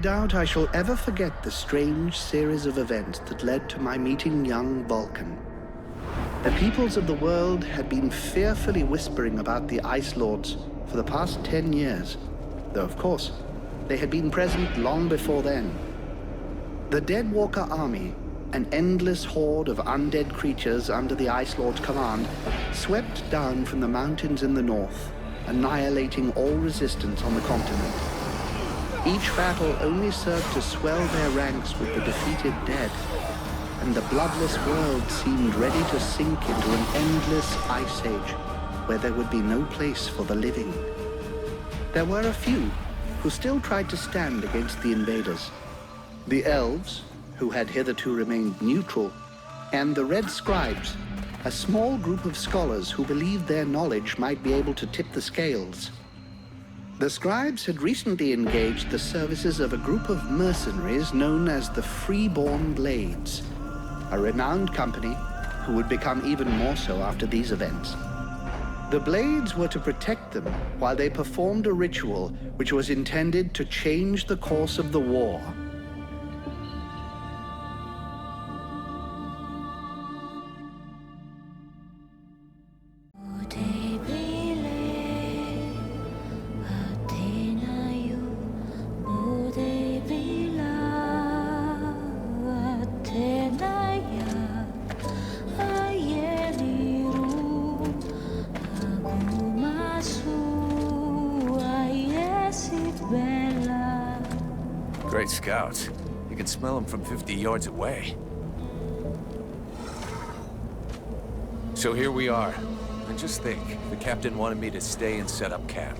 Doubt I shall ever forget the strange series of events that led to my meeting young Vulcan. The peoples of the world had been fearfully whispering about the Ice Lords for the past 10 years, though of course, they had been present long before then. The Deadwalker army, an endless horde of undead creatures under the Ice Lord's command, swept down from the mountains in the north, annihilating all resistance on the continent. Each battle only served to swell their ranks with the defeated dead, and the bloodless world seemed ready to sink into an endless ice age where there would be no place for the living. There were a few who still tried to stand against the invaders. The elves, who had hitherto remained neutral, and the red scribes, a small group of scholars who believed their knowledge might be able to tip the scales. The scribes had recently engaged the services of a group of mercenaries known as the Freeborn Blades, a renowned company who would become even more so after these events. The Blades were to protect them while they performed a ritual which was intended to change the course of the war. Great scouts. You can smell them from 50 yards away. So here we are. And just think, the captain wanted me to stay and set up camp.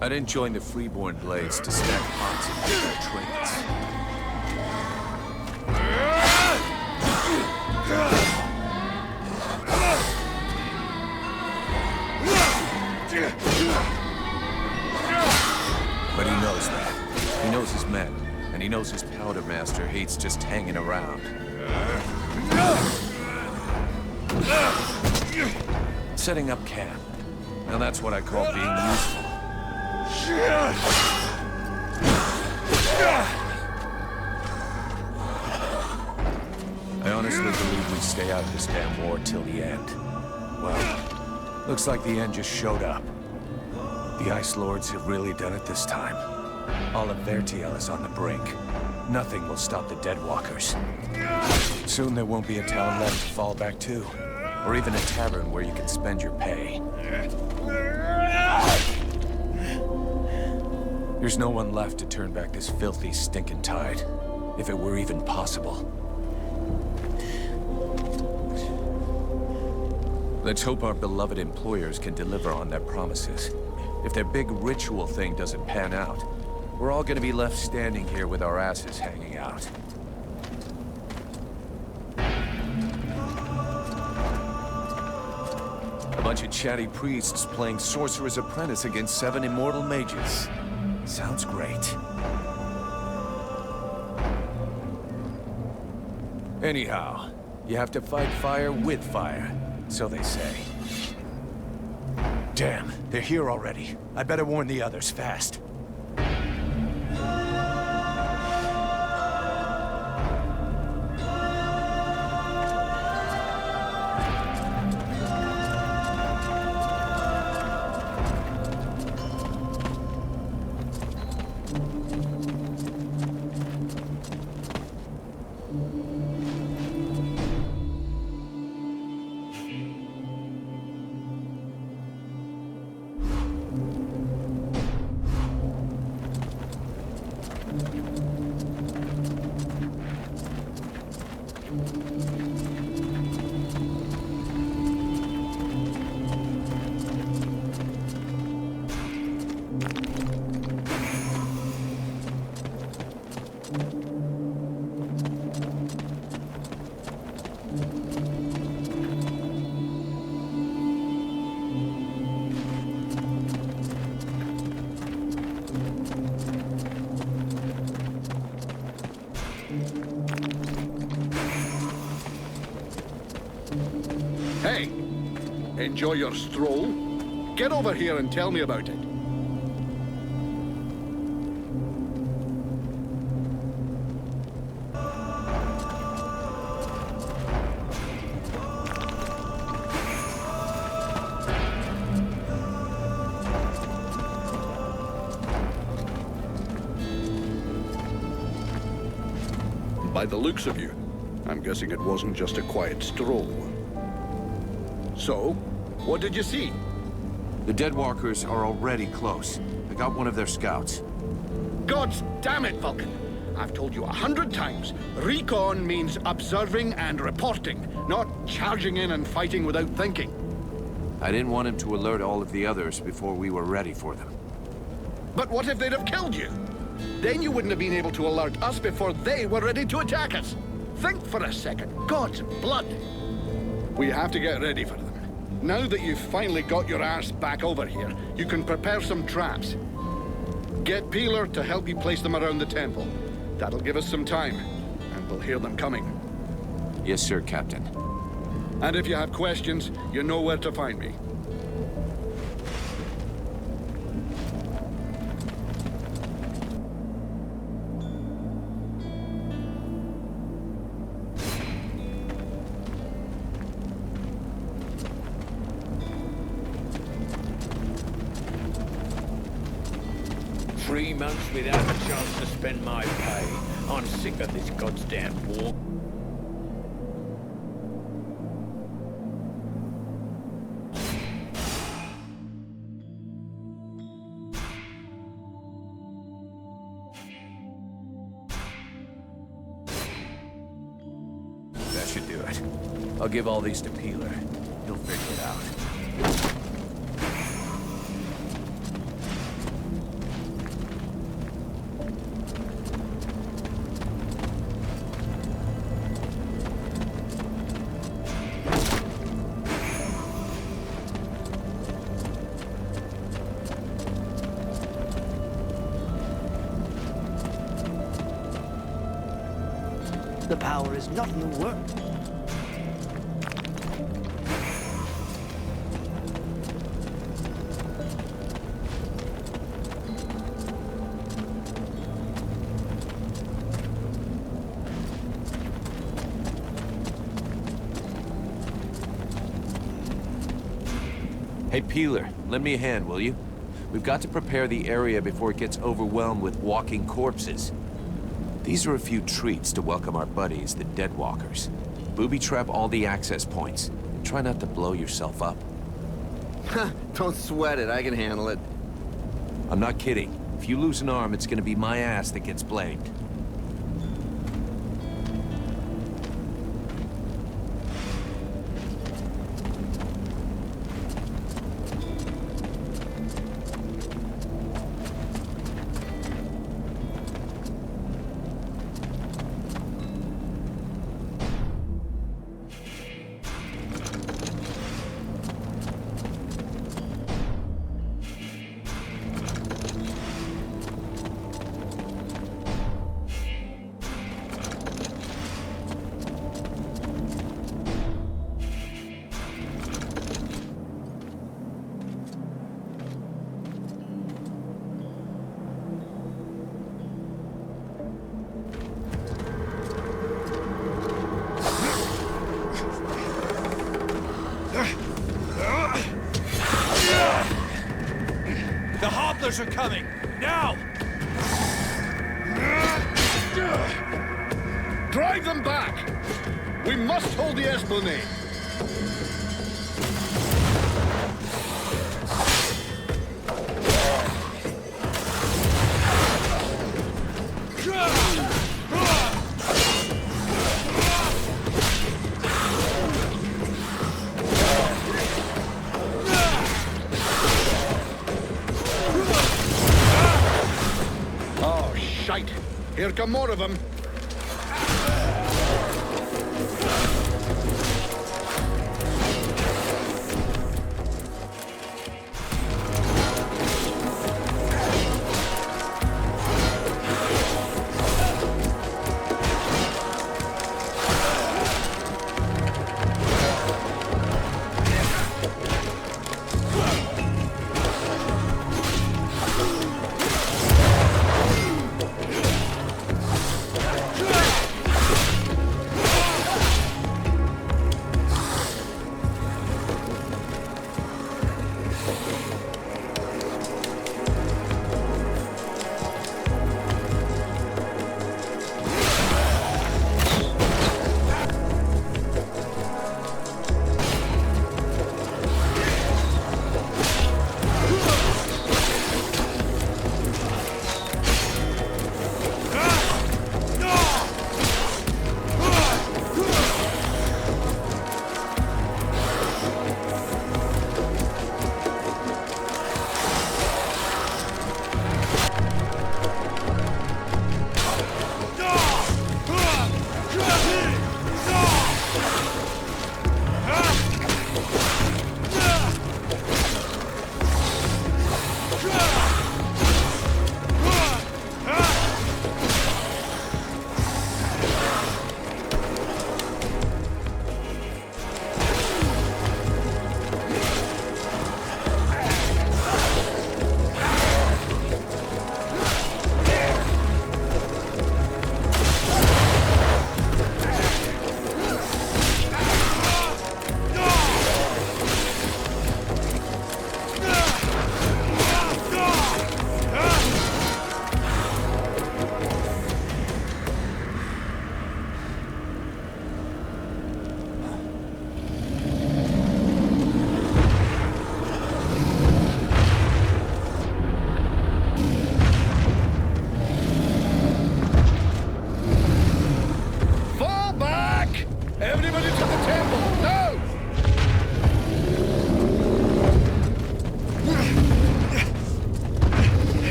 I didn't join the Freeborn Blades to stack pots and get their trains. But he knows that. He knows his men, and he knows his Pyromancer hates just hanging around. Setting up camp. Now that's what I call being useful. I honestly believe we stay out of this damn war till the end. Well, looks like the end just showed up. The Ice Lords have really done it this time. All of Vertiel is on the brink. Nothing will stop the Deadwalkers. Soon there won't be a town left to fall back to, or even a tavern where you can spend your pay. There's no one left to turn back this filthy, stinking tide, if it were even possible. Let's hope our beloved employers can deliver on their promises. If their big ritual thing doesn't pan out, we're all gonna be left standing here with our asses hanging out. A bunch of chatty priests playing Sorcerer's Apprentice against 7 immortal mages. Sounds great. Anyhow, you have to fight fire with fire, so they say. Damn, they're here already. I better warn the others fast. Hey, enjoy your stroll? Get over here and tell me about it. by the looks of you. I'm guessing it wasn't just a quiet stroll. So, what did you see? The Deadwalkers are already close. I got one of their scouts. God damn it, Vulcan! I've told you 100 times, recon means observing and reporting, not charging in and fighting without thinking. I didn't want him to alert all of the others before we were ready for them. But what if they'd have killed you? Then you wouldn't have been able to alert us before they were ready to attack us. Think for a second. God's blood! We have to get ready for them. Now that you've finally got your ass back over here, you can prepare some traps. Get Peeler to help you place them around the temple. That'll give us some time, and we'll hear them coming. Yes, sir, Captain. And if you have questions, you know where to find me. Three months without a chance to spend my pay. I'm sick of this goddamn war. That should do it. I'll give all these to Peeler. He'll figure it out. The power is not in the work. Hey, Peeler, lend me a hand, will you? We've got to prepare the area before it gets overwhelmed with walking corpses. These are a few treats to welcome our buddies, the Deadwalkers. Booby-trap all the access points. And try not to blow yourself up. Don't sweat it, I can handle it. I'm not kidding. If you lose an arm, it's gonna be my ass that gets blamed. The hobblers are coming! Now! Drive them back! We must hold the Esplanade! Oh, shite! Here come more of them!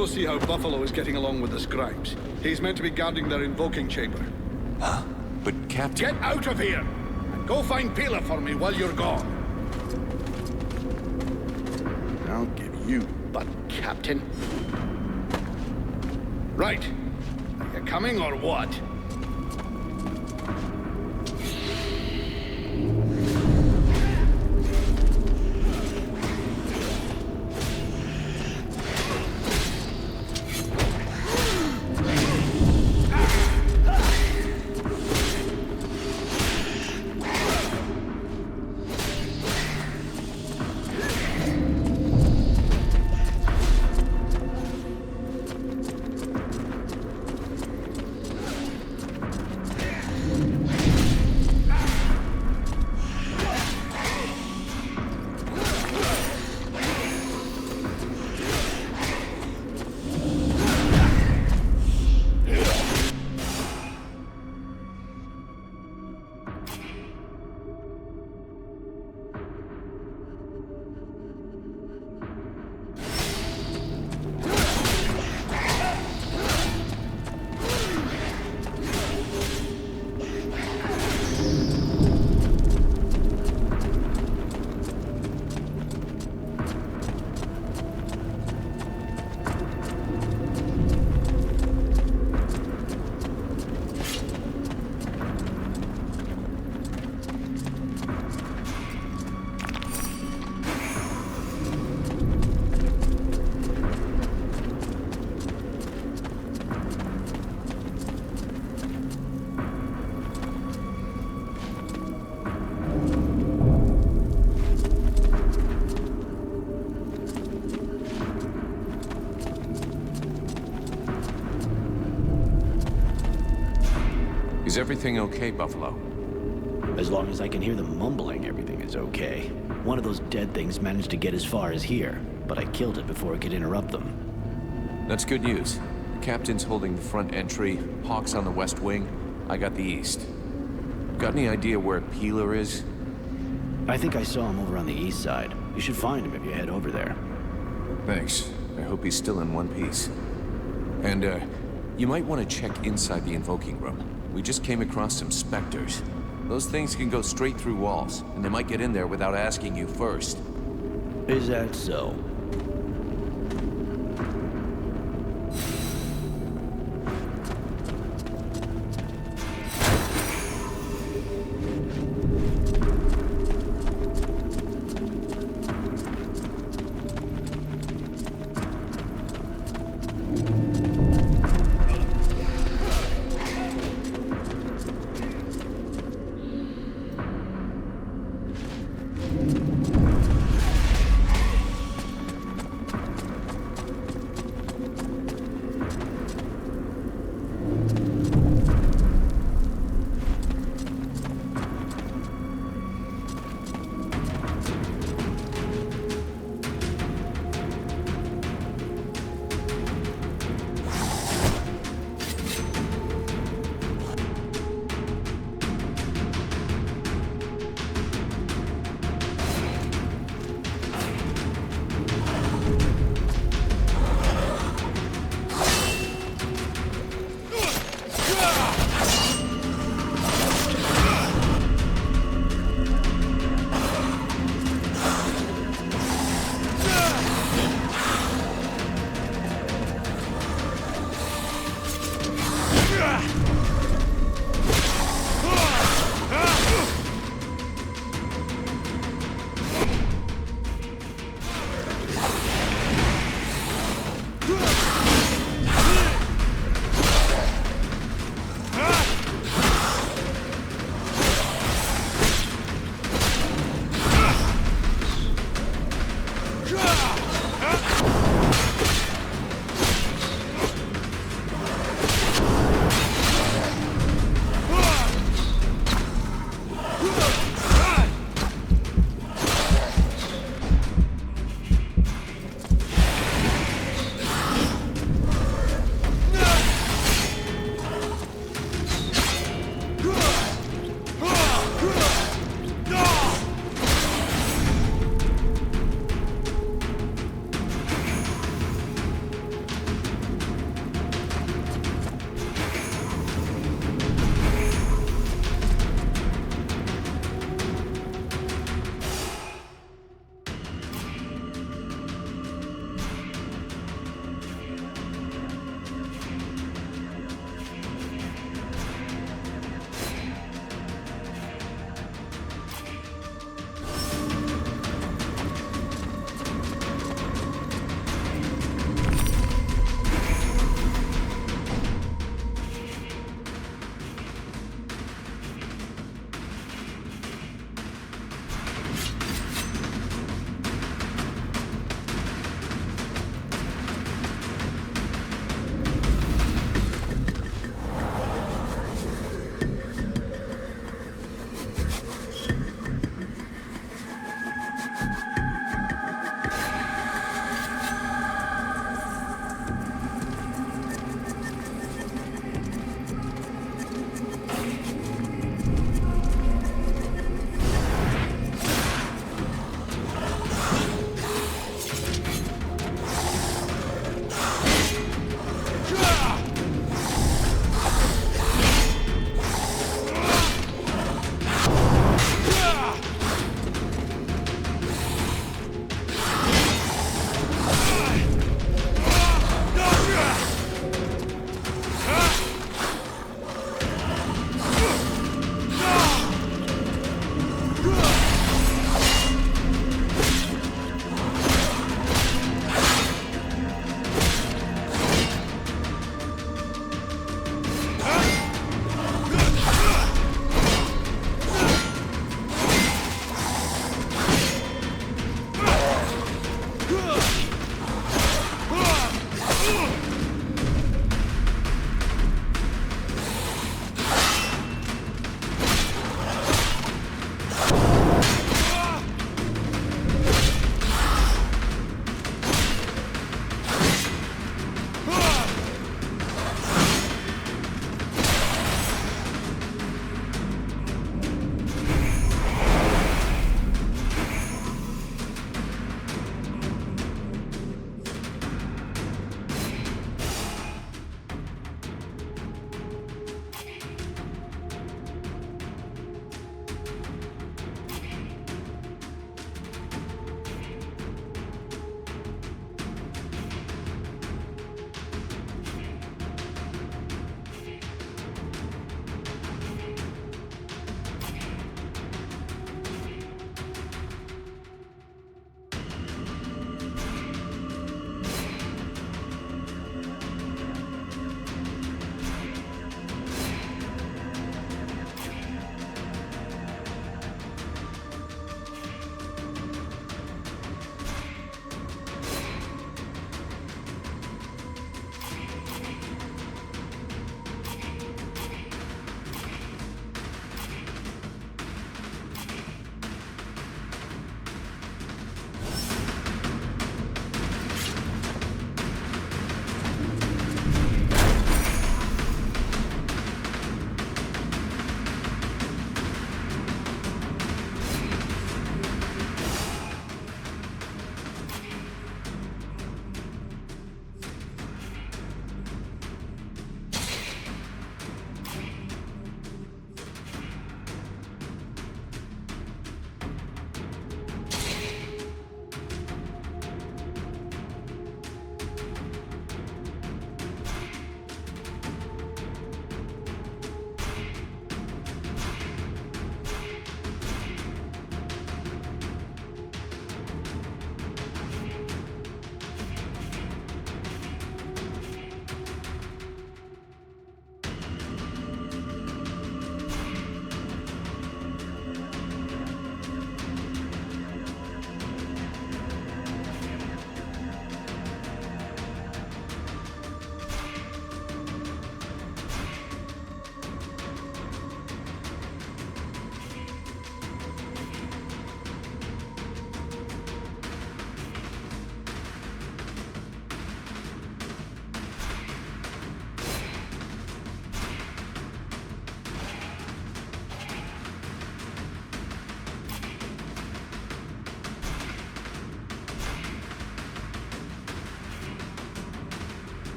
go see how Buffalo is getting along with the scribes. He's meant to be guarding their invoking chamber. Huh? But Captain... Get out of here! And go find Pila for me while you're gone. I'll give you butt, Captain. Right. Are you coming or what? Is everything okay, Buffalo? As long as I can hear them mumbling, everything is okay. One of those dead things managed to get as far as here, but I killed it before it could interrupt them. That's good news. The captain's holding the front entry, Hawk's on the west wing, I got the east. Got any idea where Peeler is? I think I saw him over on the east side. You should find him if you head over there. Thanks. I hope he's still in one piece. And, you might want to check inside the invoking room. We just came across some specters. Those things can go straight through walls, and they might get in there without asking you first. Is that so?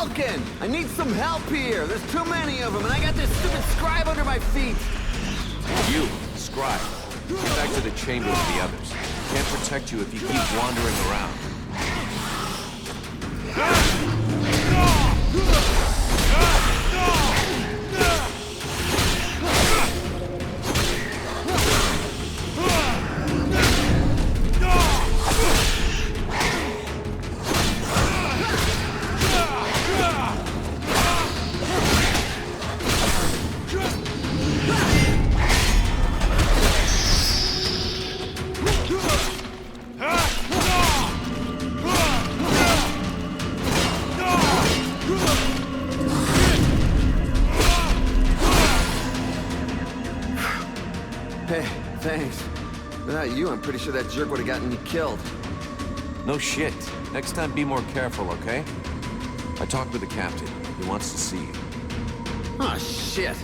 Vulcan! I need some help here! There's too many of them, and I got this stupid scribe under my feet! You, Scribe. Get back to the chamber with the others. Can't protect you if you keep wandering around. Hey, thanks. Without you, I'm pretty sure that jerk would have gotten me killed. No shit. Next time, be more careful, okay? I talked with the captain. He wants to see you. Oh, shit.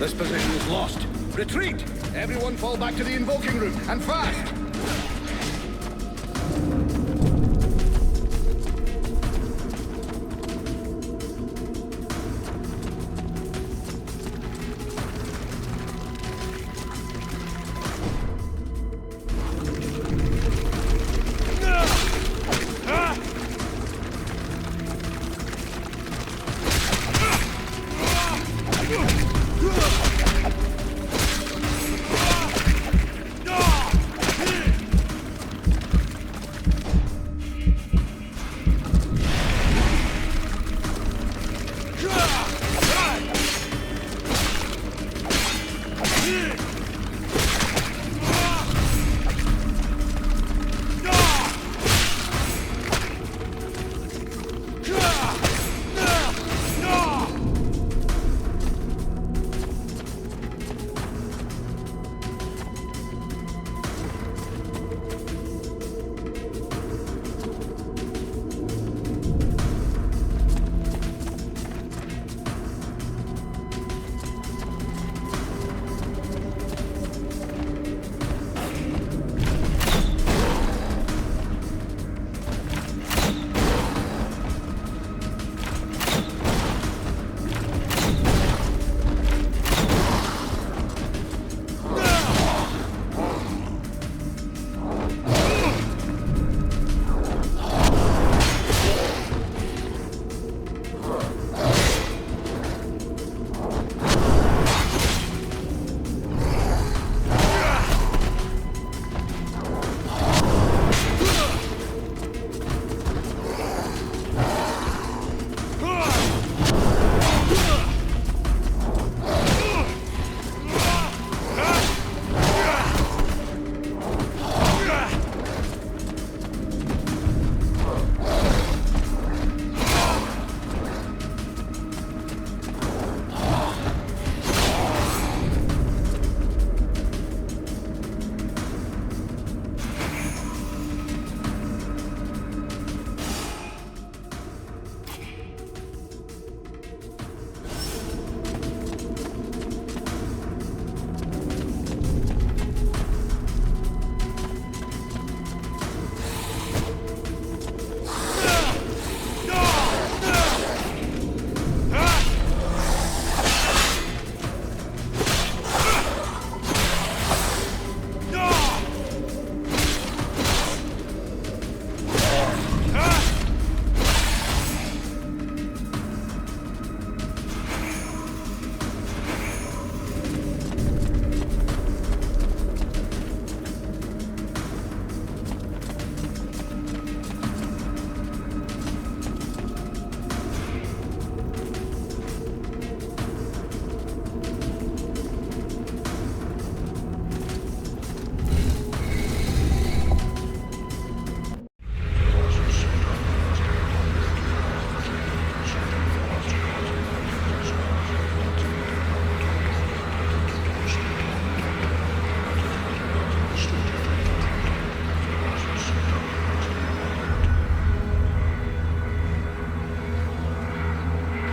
This position is lost. Retreat! Everyone fall back to the invoking room, and fast!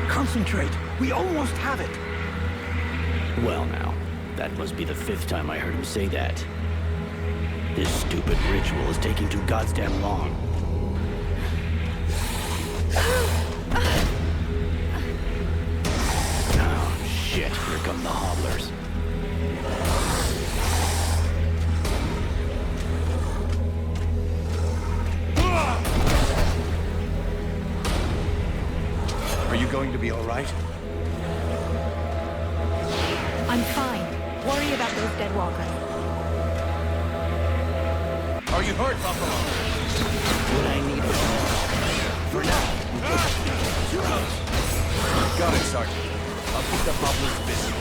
Concentrate. We almost have it. Well now, that must be the 5th time I heard him say that. This stupid ritual is taking too goddamn long. Oh shit, here come the hobblers. Are you going to be all right? I'm fine. Worry about those dead walkers. Are you hurt, Buffalo? What I need is for now. Got it, Sergeant. I'll keep the hobblers busy.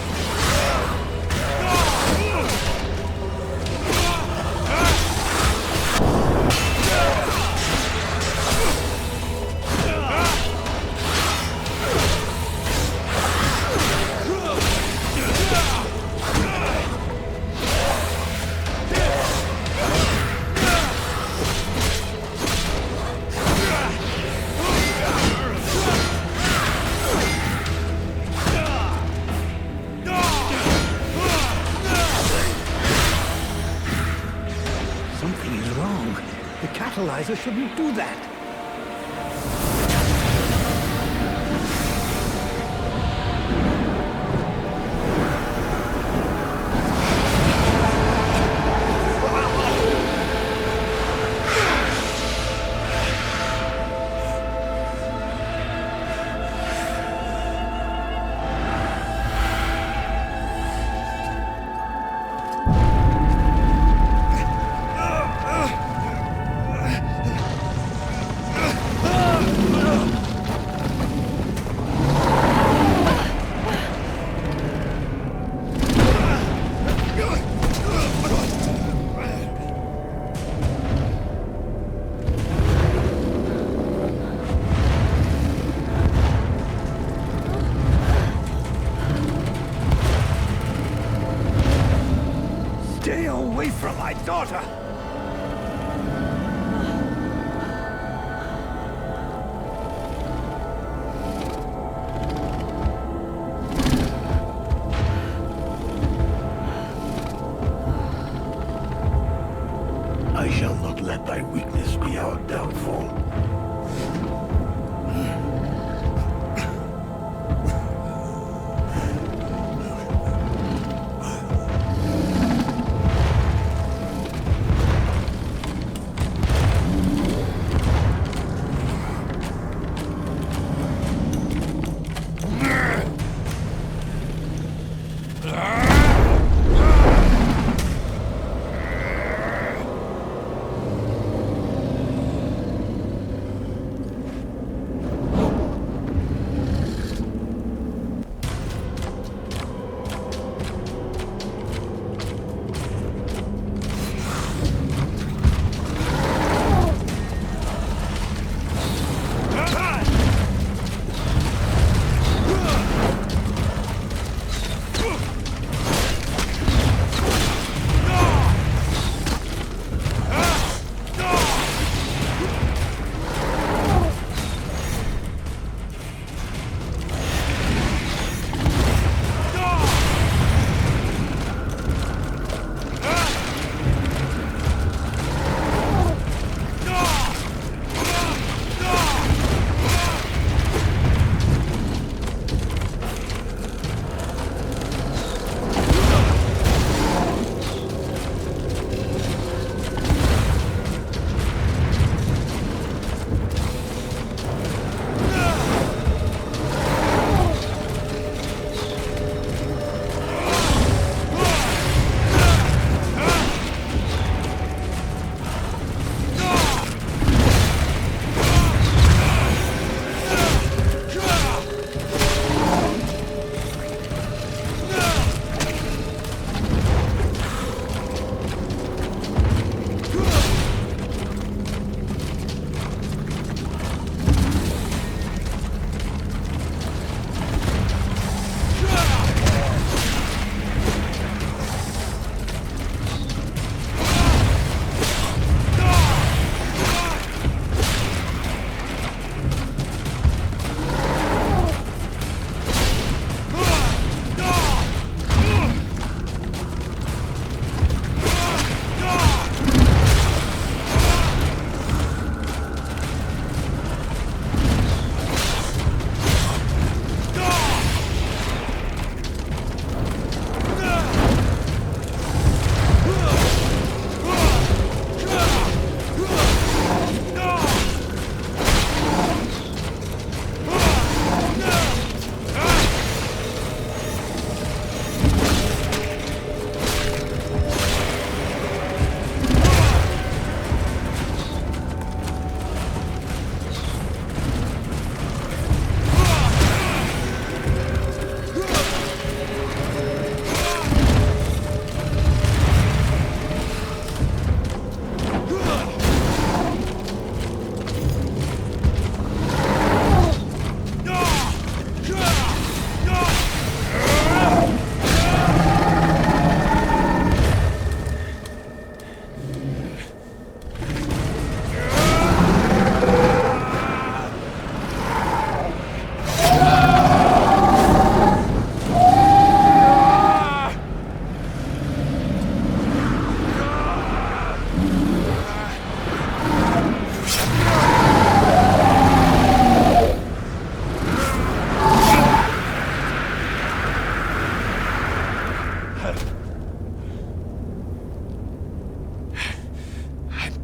Something is wrong. The catalyzer shouldn't do that. Stay away from my daughter! I shall not let thy weakness be our downfall.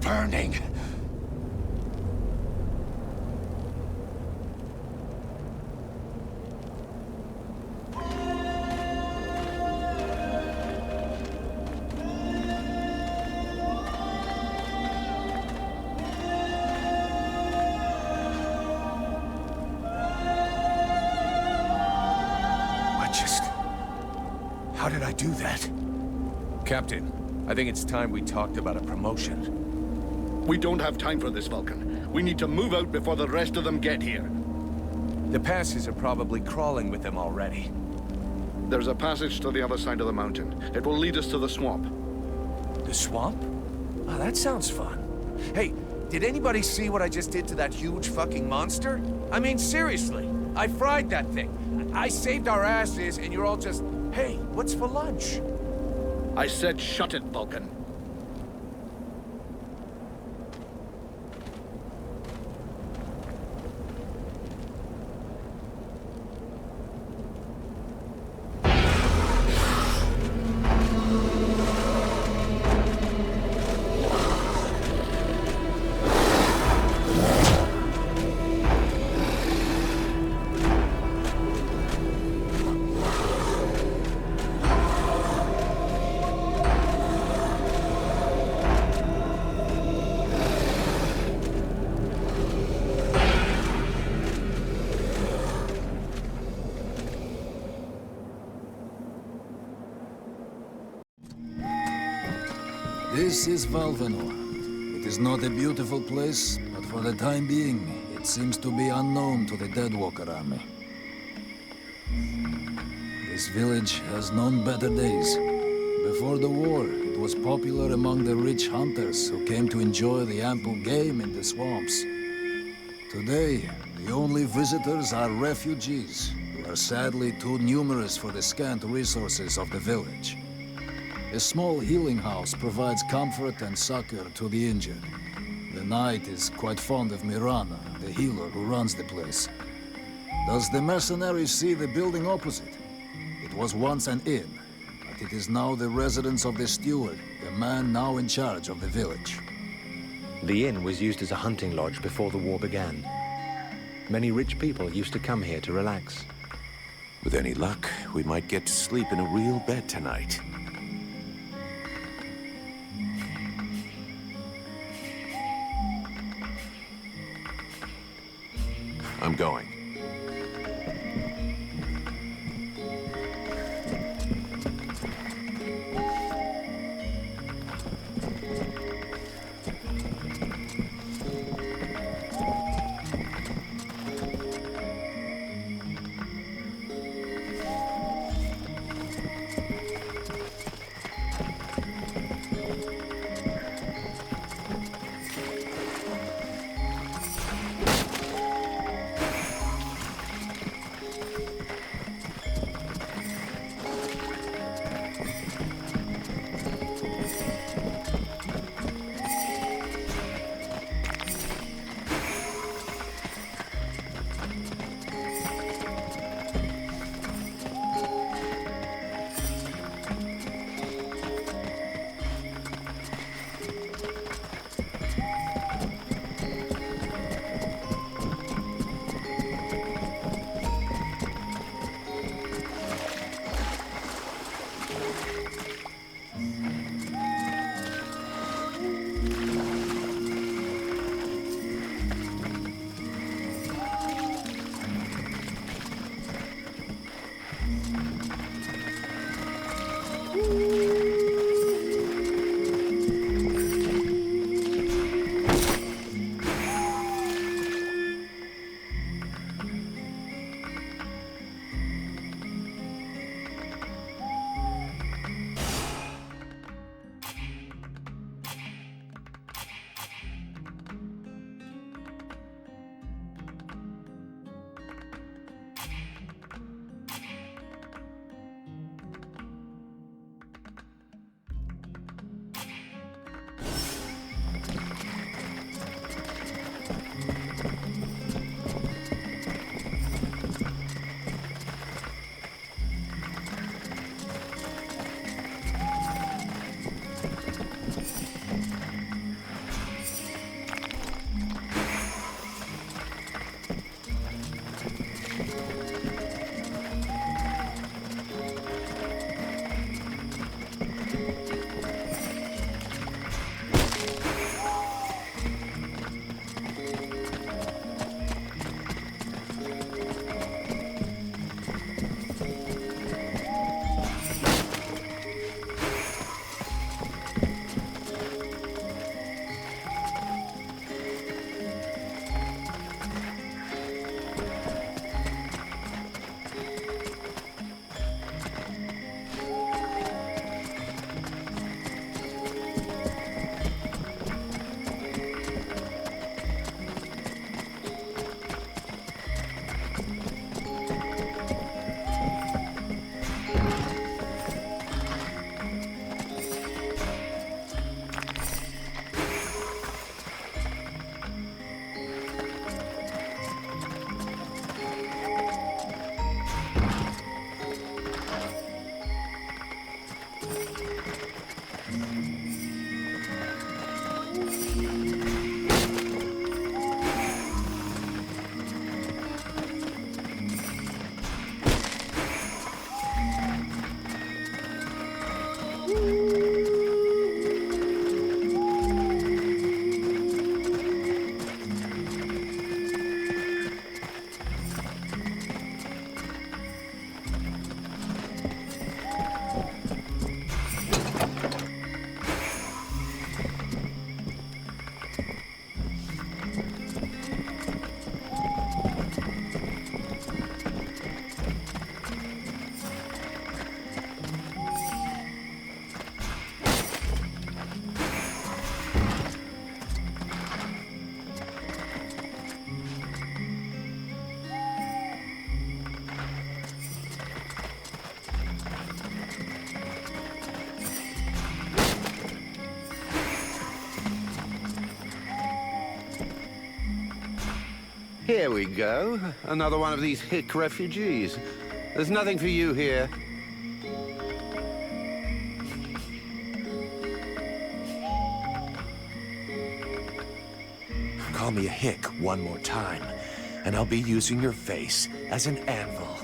burning. How did I do that? Captain, I think it's time we talked about a promotion. We don't have time for this, Vulcan. We need to move out before the rest of them get here. The passes are probably crawling with them already. There's a passage to the other side of the mountain. It will lead us to the swamp. The swamp? Oh, that sounds fun. Hey, did anybody see what I just did to that huge fucking monster? I mean, seriously, I fried that thing. I saved our asses, and you're all just, hey, what's for lunch? I said shut it, Vulcan. This is Valvenor. It is not a beautiful place, but for the time being, it seems to be unknown to the Deadwalker army. This village has known better days. Before the war, it was popular among the rich hunters who came to enjoy the ample game in the swamps. Today, the only visitors are refugees, who are sadly too numerous for the scant resources of the village. A small healing house provides comfort and succor to the injured. The knight is quite fond of Mirana, the healer who runs the place. Does the mercenary see the building opposite? It was once an inn, but it is now the residence of the steward, the man now in charge of the village. The inn was used as a hunting lodge before the war began. Many rich people used to come here to relax. With any luck, we might get to sleep in a real bed tonight. I'm going. Here we go. Another one of these hick refugees. There's nothing for you here. Call me a hick one more time, and I'll be using your face as an anvil.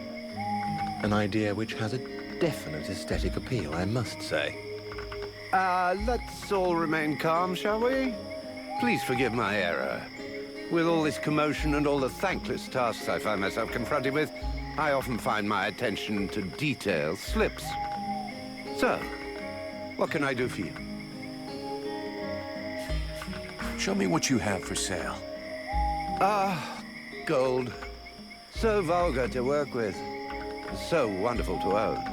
An idea which has a definite aesthetic appeal, I must say. Let's all remain calm, shall we? Please forgive my error. With all this commotion and all the thankless tasks I find myself confronted with, I often find my attention to detail slips. So, what can I do for you? Show me what you have for sale. Gold. So vulgar to work with. So wonderful to own.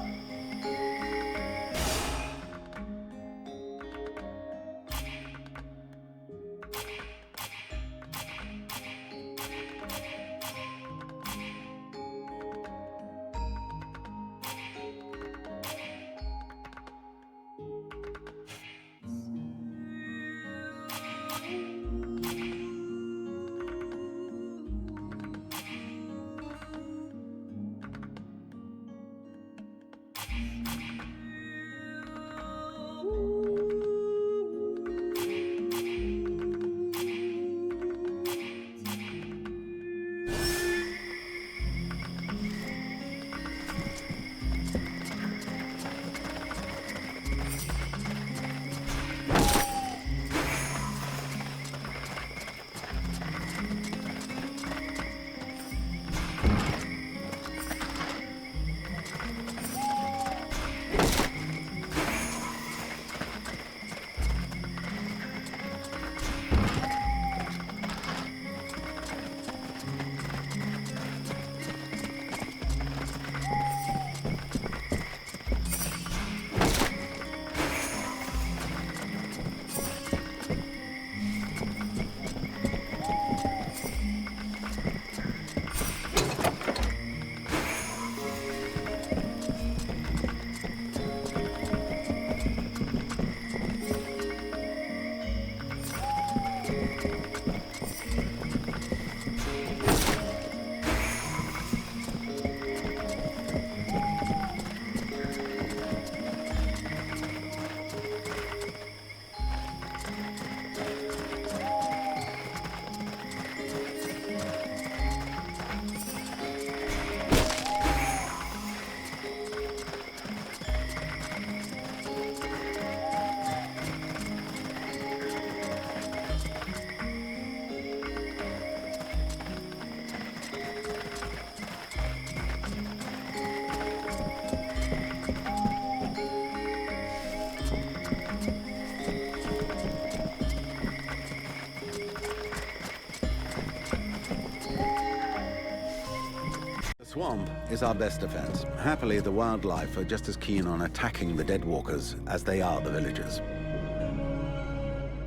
Swamp is our best defense. Happily, the wildlife are just as keen on attacking the deadwalkers as they are the villagers.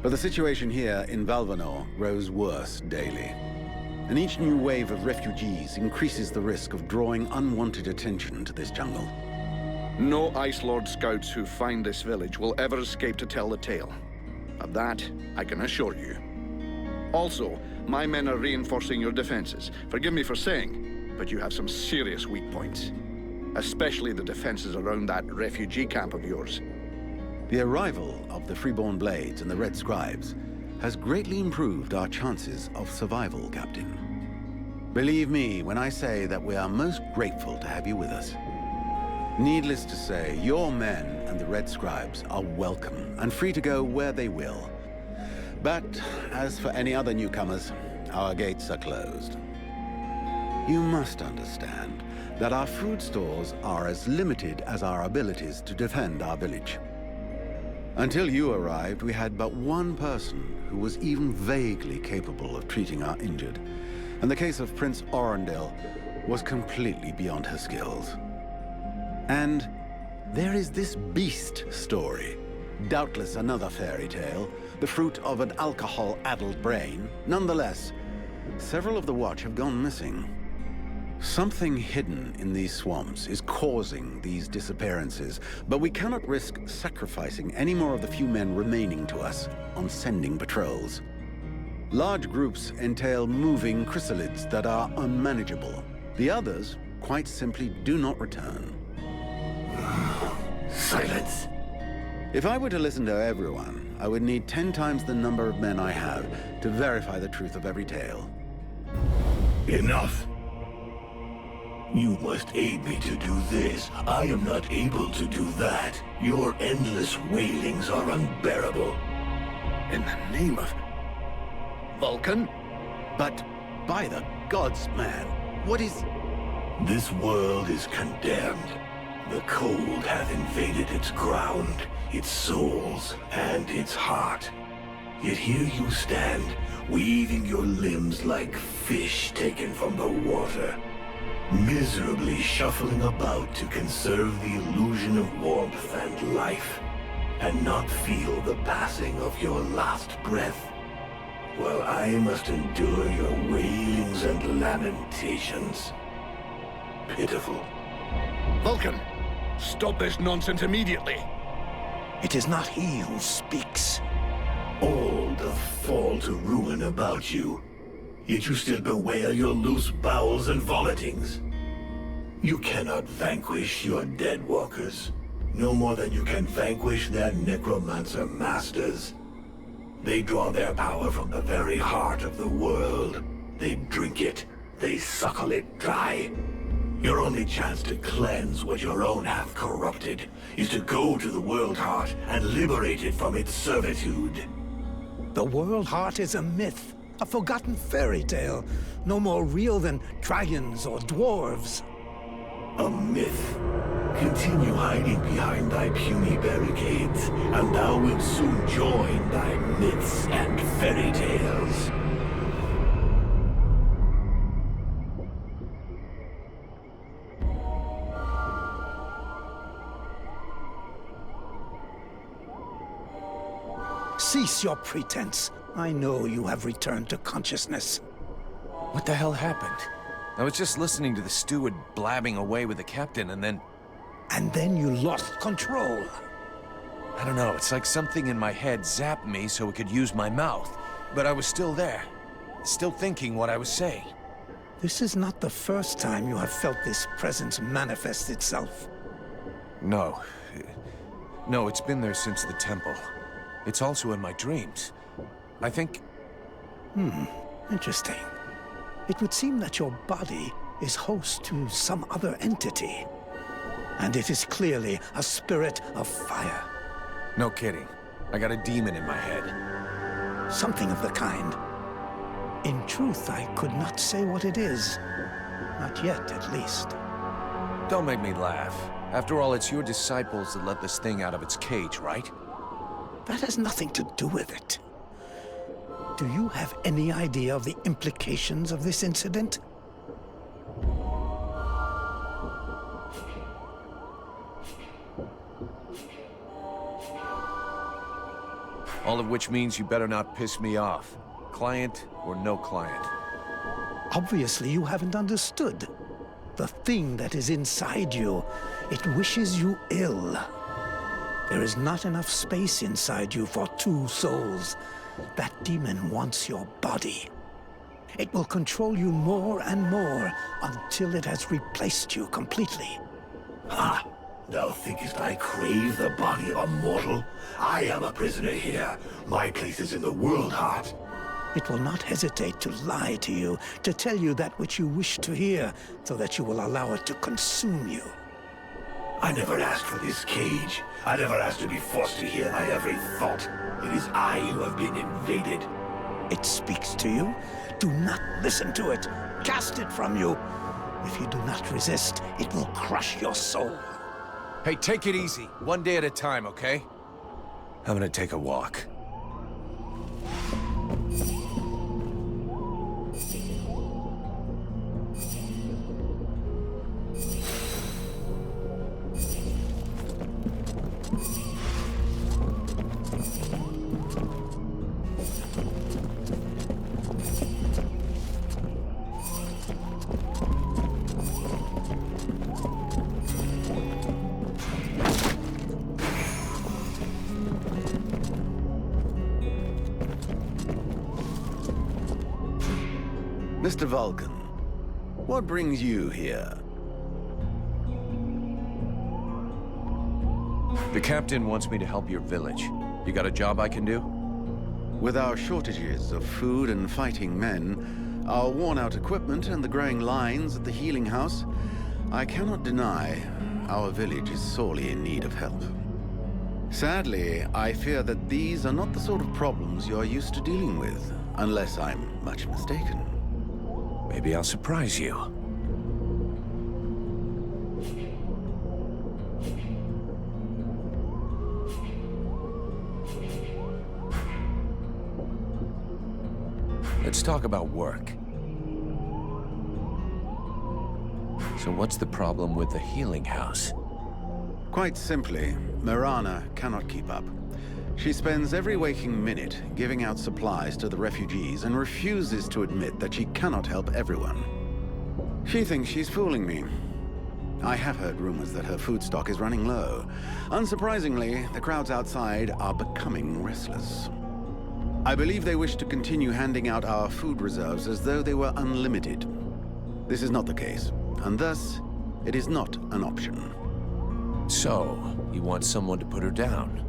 But the situation here in Valvanor grows worse daily. And each new wave of refugees increases the risk of drawing unwanted attention to this jungle. No Ice Lord scouts who find this village will ever escape to tell the tale. Of that, I can assure you. Also, my men are reinforcing your defenses. Forgive me for saying, but you have some serious weak points. Especially the defenses around that refugee camp of yours. The arrival of the Freeborn Blades and the Red Scribes has greatly improved our chances of survival, Captain. Believe me when I say that we are most grateful to have you with us. Needless to say, your men and the Red Scribes are welcome and free to go where they will. But as for any other newcomers, our gates are closed. You must understand that our food stores are as limited as our abilities to defend our village. Until you arrived, we had but one person who was even vaguely capable of treating our injured, and the case of Prince Orendil was completely beyond her skills. And there is this beast story, doubtless another fairy tale, the fruit of an alcohol-addled brain. Nonetheless, several of the Watch have gone missing. Something hidden in these swamps is causing these disappearances, but we cannot risk sacrificing any more of the few men remaining to us on sending patrols. Large groups entail moving chrysalids that are unmanageable. The others quite simply do not return. Silence. If I were to listen to everyone, I would need 10 times the number of men I have to verify the truth of every tale. Enough. You must aid me to do this. I am not able to do that. Your endless wailings are unbearable. In the name of Vulcan? But by the gods, man, what is... This world is condemned. The cold hath invaded its ground, its souls, and its heart. Yet here you stand, weaving your limbs like fish taken from the water, miserably shuffling about to conserve the illusion of warmth and life, and not feel the passing of your last breath, while I must endure your wailings and lamentations. Pitiful. Vulcan, stop this nonsense immediately. It is not he who speaks. All doth fall to ruin about you, yet you still bewail your loose bowels and vomitings. You cannot vanquish your dead walkers, no more than you can vanquish their necromancer masters. They draw their power from the very heart of the world. They drink it, they suckle it dry. Your only chance to cleanse what your own have corrupted is to go to the World Heart and liberate it from its servitude. The World Heart is a myth, a forgotten fairy tale, no more real than dragons or dwarves. A myth. Continue hiding behind thy puny barricades, and thou wilt soon join thy myths and fairy tales. Cease your pretense. I know you have returned to consciousness. What the hell happened? I was just listening to the steward blabbing away with the captain, and then... And then you lost control. I don't know, it's like something in my head zapped me so it could use my mouth. But I was still there, still thinking what I was saying. This is not the first time you have felt this presence manifest itself. No. No, it's been there since the temple. It's also in my dreams. I think... Interesting. It would seem that your body is host to some other entity. And it is clearly a spirit of fire. No kidding. I got a demon in my head. Something of the kind. In truth, I could not say what it is. Not yet, at least. Don't make me laugh. After all, it's your disciples that let this thing out of its cage, right? That has nothing to do with it. Do you have any idea of the implications of this incident? All of which means you better not piss me off. Client or no client. Obviously, you haven't understood. The thing that is inside you, it wishes you ill. There is not enough space inside you for two souls. That demon wants your body. It will control you more and more until it has replaced you completely. Ha! Thou thinkest I crave the body of a mortal? I am a prisoner here. My place is in the World Heart. It will not hesitate to lie to you, to tell you that which you wish to hear, so that you will allow it to consume you. I never asked for this cage. I never asked to be forced to hear my every thought. It is I who have been invaded. It speaks to you. Do not listen to it. Cast it from you. If you do not resist, it will crush your soul. Hey, take it easy. One day at a time, okay? I'm gonna take a walk. Mr. Vulcan, what brings you here? The captain wants me to help your village. You got a job I can do? With our shortages of food and fighting men, our worn-out equipment and the growing lines at the healing house, I cannot deny our village is sorely in need of help. Sadly, I fear that these are not the sort of problems you're used to dealing with, unless I'm much mistaken. Maybe I'll surprise you. Let's talk about work. So what's the problem with the healing house? Quite simply, Mirana cannot keep up. She spends every waking minute giving out supplies to the refugees and refuses to admit that she cannot help everyone. She thinks she's fooling me. I have heard rumors that her food stock is running low. Unsurprisingly, the crowds outside are becoming restless. I believe they wish to continue handing out our food reserves as though they were unlimited. This is not the case, and thus, it is not an option. So, you want someone to put her down?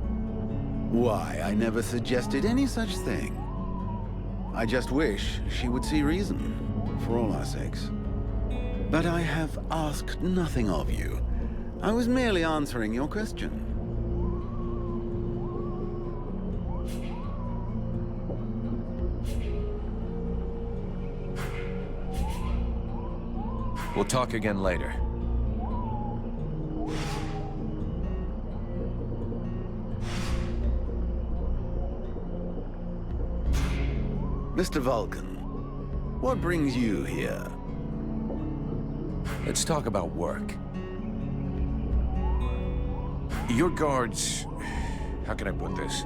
Why, I never suggested any such thing. I just wish she would see reason, for all our sakes. But I have asked nothing of you. I was merely answering your question. We'll talk again later. Mr. Vulcan, what brings you here? Let's talk about work. Your guards... How can I put this?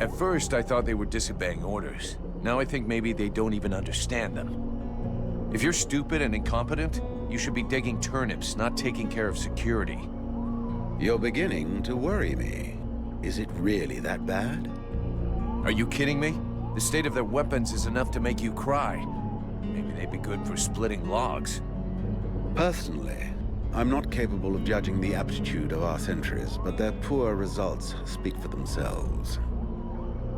At first, I thought they were disobeying orders. Now I think maybe they don't even understand them. If you're stupid and incompetent, you should be digging turnips, not taking care of security. You're beginning to worry me. Is it really that bad? Are you kidding me? The state of their weapons is enough to make you cry. Maybe they'd be good for splitting logs. Personally, I'm not capable of judging the aptitude of our sentries, but their poor results speak for themselves.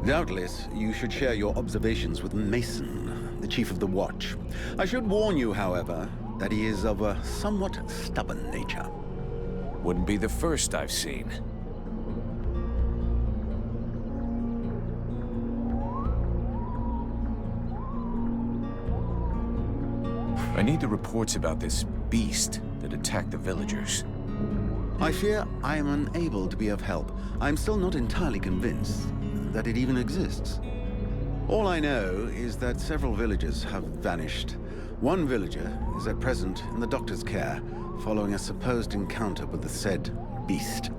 Doubtless, you should share your observations with Mason, the chief of the watch. I should warn you, however, that he is of a somewhat stubborn nature. Wouldn't be the first I've seen. I need the reports about this beast that attacked the villagers. I fear I am unable to be of help. I'm still not entirely convinced that it even exists. All I know is that several villagers have vanished. One villager is at present in the doctor's care, following a supposed encounter with the said beast.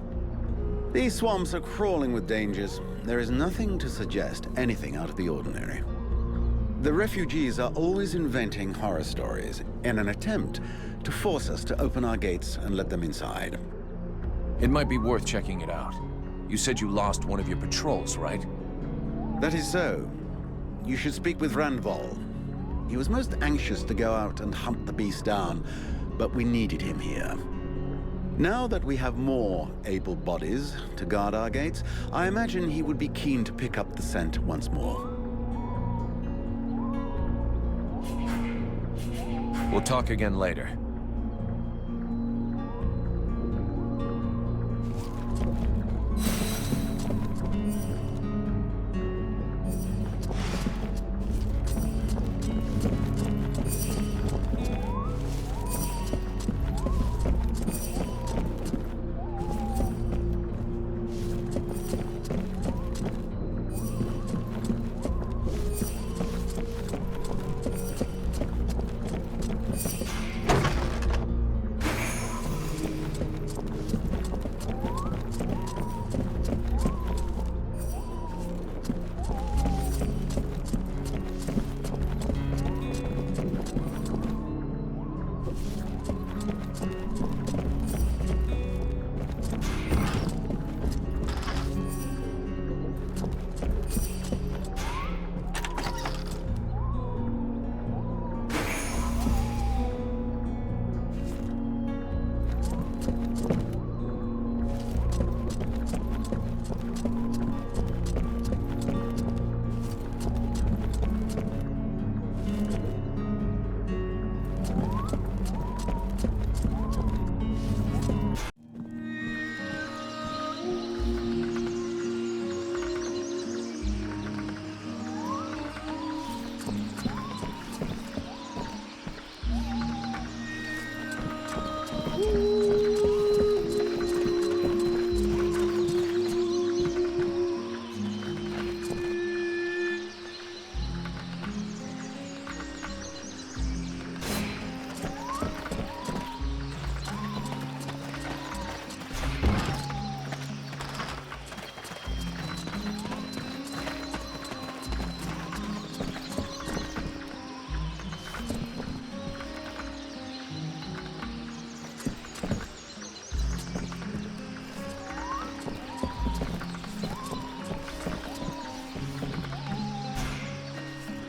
These swamps are crawling with dangers. There is nothing to suggest anything out of the ordinary. The refugees are always inventing horror stories in an attempt to force us to open our gates and let them inside. It might be worth checking it out. You said you lost one of your patrols, right? That is so. You should speak with Randval. He was most anxious to go out and hunt the beast down, but we needed him here. Now that we have more able bodies to guard our gates, I imagine he would be keen to pick up the scent once more. We'll talk again later.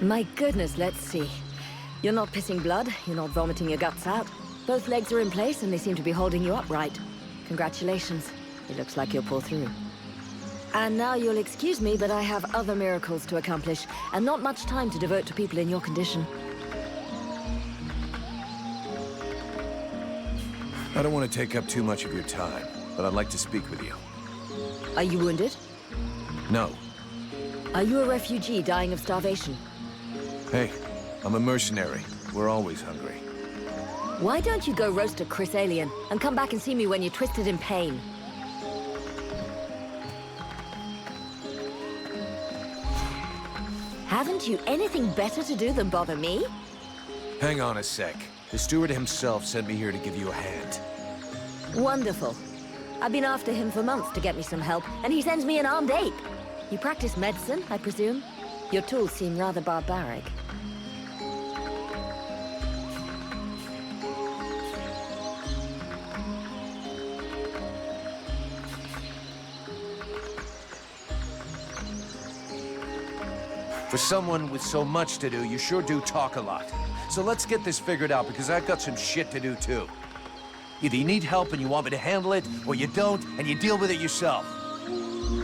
My goodness, let's see. You're not pissing blood, you're not vomiting your guts out. Both legs are in place and they seem to be holding you upright. Congratulations. It looks like you'll pull through. And now you'll excuse me, but I have other miracles to accomplish, and not much time to devote to people in your condition. I don't want to take up too much of your time, but I'd like to speak with you. Are you wounded? No. Are you a refugee dying of starvation? Hey, I'm a mercenary. We're always hungry. Why don't you go roast a Chris alien, and come back and see me when you're twisted in pain? Haven't you anything better to do than bother me? Hang on a sec. The steward himself sent me here to give you a hand. Wonderful. I've been after him for months to get me some help, and he sends me an armed ape. You practice medicine, I presume? Your tools seem rather barbaric. For someone with so much to do, you sure do talk a lot. So let's get this figured out, because I've got some shit to do too. Either you need help and you want me to handle it, or you don't, and you deal with it yourself.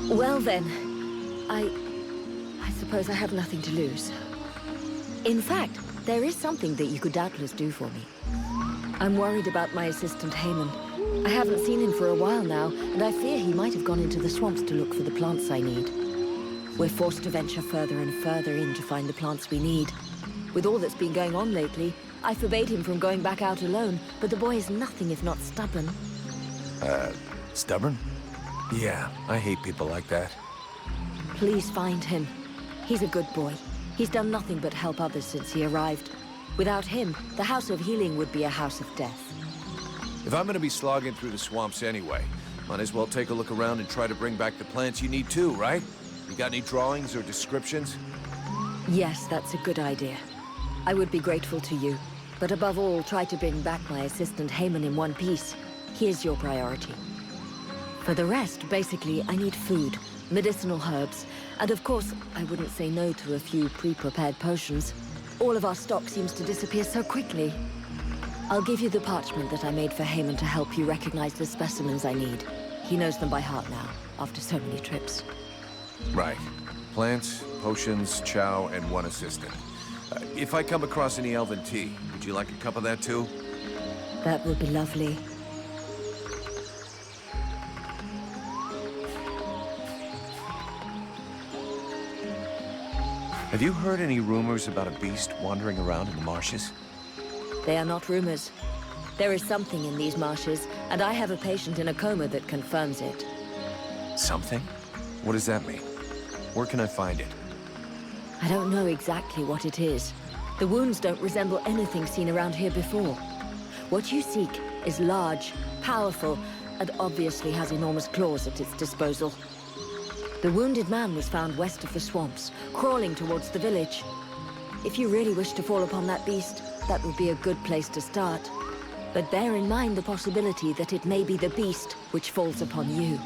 Well then, I suppose I have nothing to lose. In fact, there is something that you could doubtless do for me. I'm worried about my assistant Haman. I haven't seen him for a while now, and I fear he might have gone into the swamps to look for the plants I need. We're forced to venture further and further in to find the plants we need. With all that's been going on lately, I forbade him from going back out alone, but the boy is nothing if not stubborn. Stubborn? Yeah, I hate people like that. Please find him. He's a good boy. He's done nothing but help others since he arrived. Without him, the House of Healing would be a house of death. If I'm gonna be slogging through the swamps anyway, might as well take a look around and try to bring back the plants you need too, right? You got any drawings or descriptions? Yes, that's a good idea. I would be grateful to you. But above all, try to bring back my assistant Haman in one piece. He is your priority. For the rest, basically, I need food, medicinal herbs, and of course, I wouldn't say no to a few pre-prepared potions. All of our stock seems to disappear so quickly. I'll give you the parchment that I made for Haman to help you recognize the specimens I need. He knows them by heart now, after so many trips. Right. Plants, potions, chow, and one assistant. If I come across any elven tea, would you like a cup of that too? That would be lovely. Have you heard any rumors about a beast wandering around in the marshes? They are not rumors. There is something in these marshes, and I have a patient in a coma that confirms it. Something? What does that mean? Where can I find it? I don't know exactly what it is. The wounds don't resemble anything seen around here before. What you seek is large, powerful, and obviously has enormous claws at its disposal. The wounded man was found west of the swamps, crawling towards the village. If you really wish to fall upon that beast, that would be a good place to start. But bear in mind the possibility that it may be the beast which falls upon you.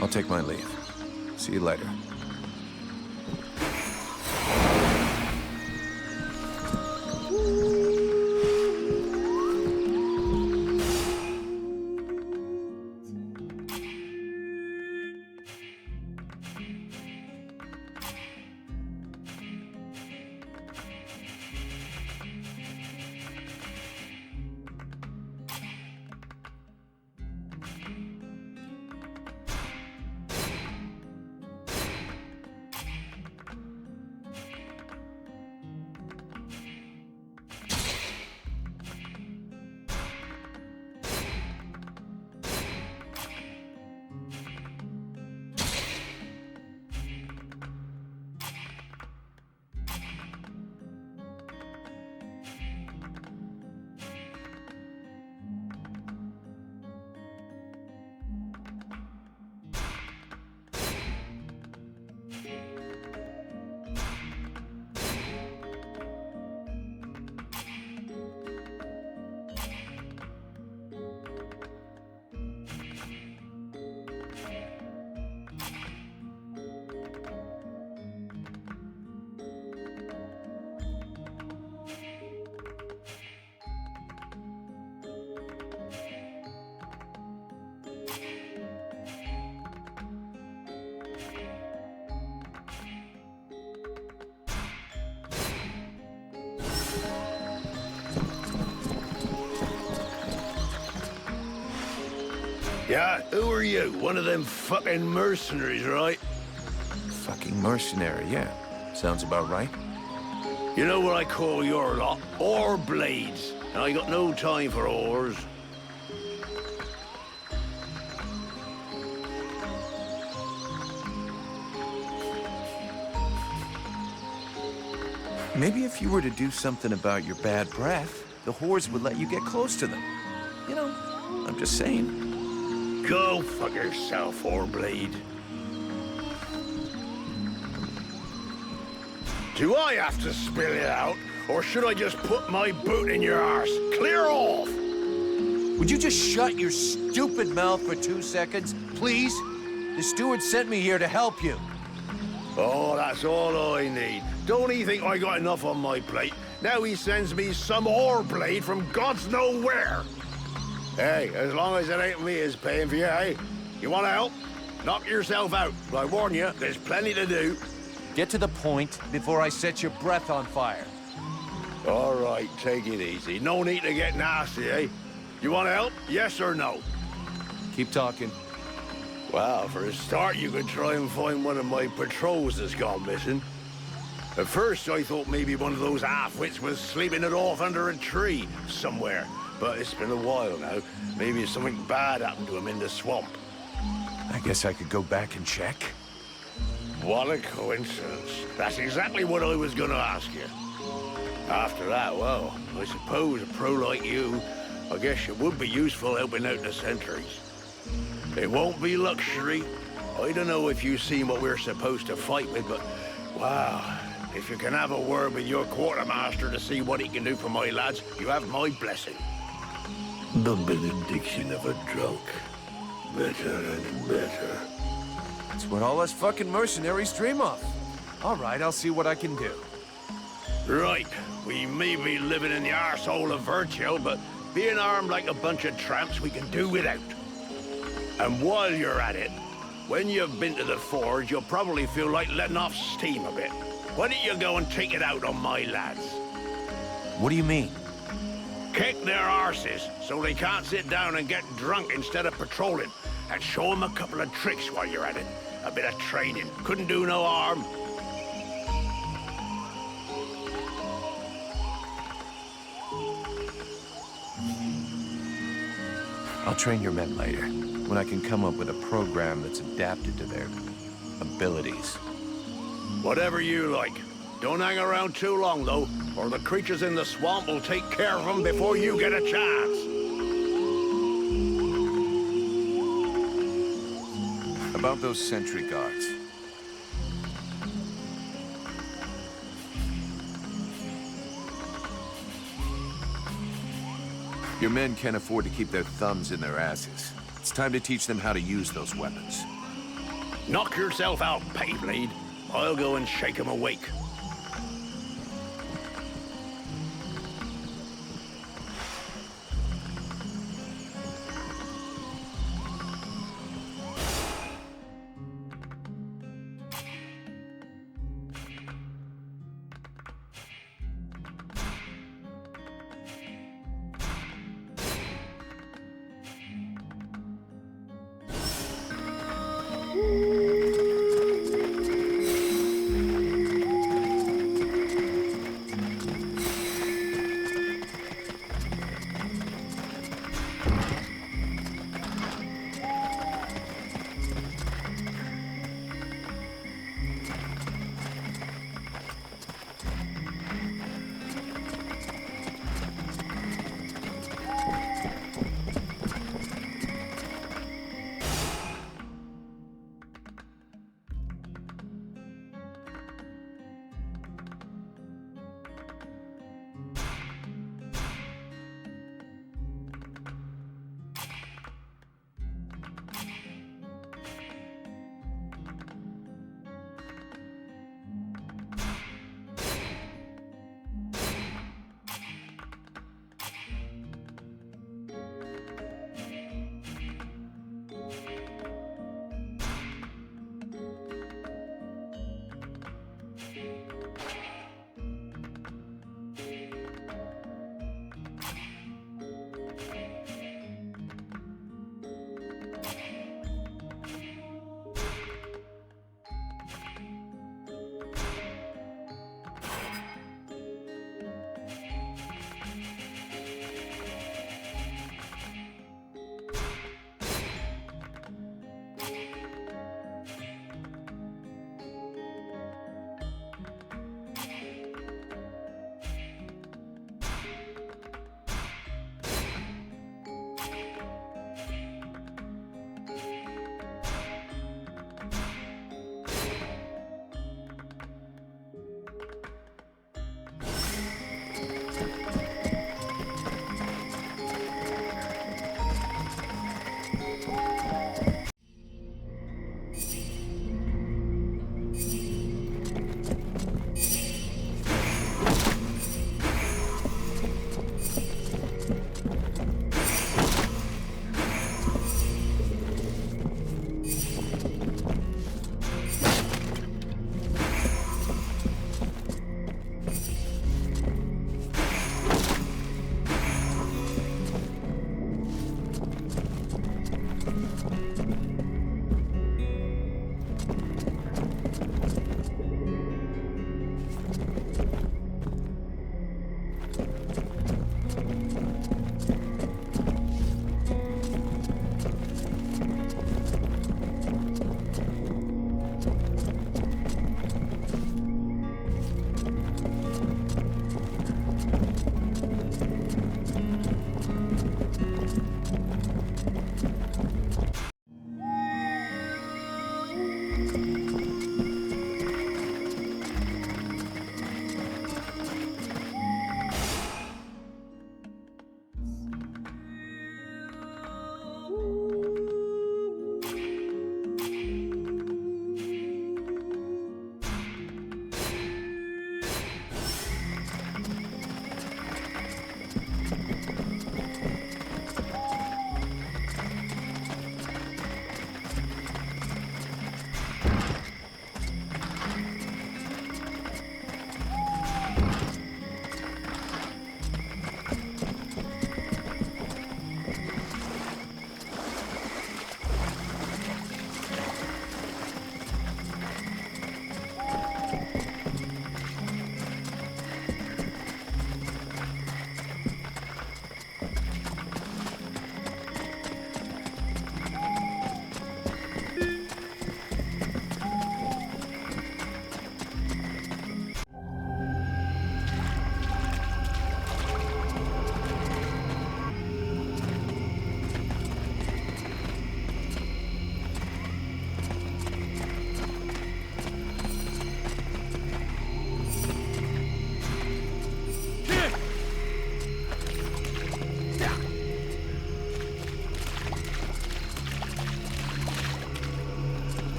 I'll take my leave. See you later. Yeah, who are you? One of them fucking mercenaries, right? Fucking mercenary, yeah. Sounds about right. You know what I call your lot? Ore blades. And I got no time for ores. Maybe if you were to do something about your bad breath, the whores would let you get close to them. You know, I'm just saying. Go fuck yourself, Oreblade. Do I have to spill it out, or should I just put my boot in your arse? Clear off! Would you just shut your stupid mouth for 2 seconds, please? The steward sent me here to help you. Oh, that's all I need. Don't he think I got enough on my plate? Now he sends me some Oreblade from God's nowhere. Hey, as long as it ain't me as paying for you, hey? You want to help? Knock yourself out. But I warn you, there's plenty to do. Get to the point before I set your breath on fire. All right, take it easy. No need to get nasty, eh? You want to help? Yes or no? Keep talking. Well, for a start, you could try and find one of my patrols that's gone missing. At first, I thought maybe one of those half-wits was sleeping it off under a tree somewhere. But it's been a while now. Maybe something bad happened to him in the swamp. I guess I could go back and check. What a coincidence. That's exactly what I was gonna ask you. After that, well, I suppose a pro like you, I guess it would be useful helping out the sentries. It won't be luxury. I don't know if you've seen what we're supposed to fight with, but wow, if you can have a word with your quartermaster to see what he can do for my lads, you have my blessing. The benediction of a drunk. Better and better. It's what all us fucking mercenaries dream of. All right, I'll see what I can do. Right, we may be living in the arsehole of Vertiel, but being armed like a bunch of tramps, we can do without. And while you're at it, when you've been to the forge, you'll probably feel like letting off steam a bit. Why don't you go and take it out on my lads? What do you mean? Kick their arses so they can't sit down and get drunk instead of patrolling. And show them a couple of tricks while you're at it. A bit of training. Couldn't do no harm. I'll train your men later, when I can come up with a program that's adapted to their abilities. Whatever you like. Don't hang around too long, though, or the creatures in the swamp will take care of them before you get a chance. About those sentry guards. Your men can't afford to keep their thumbs in their asses. It's time to teach them how to use those weapons. Knock yourself out, Payblade. I'll go and shake them awake.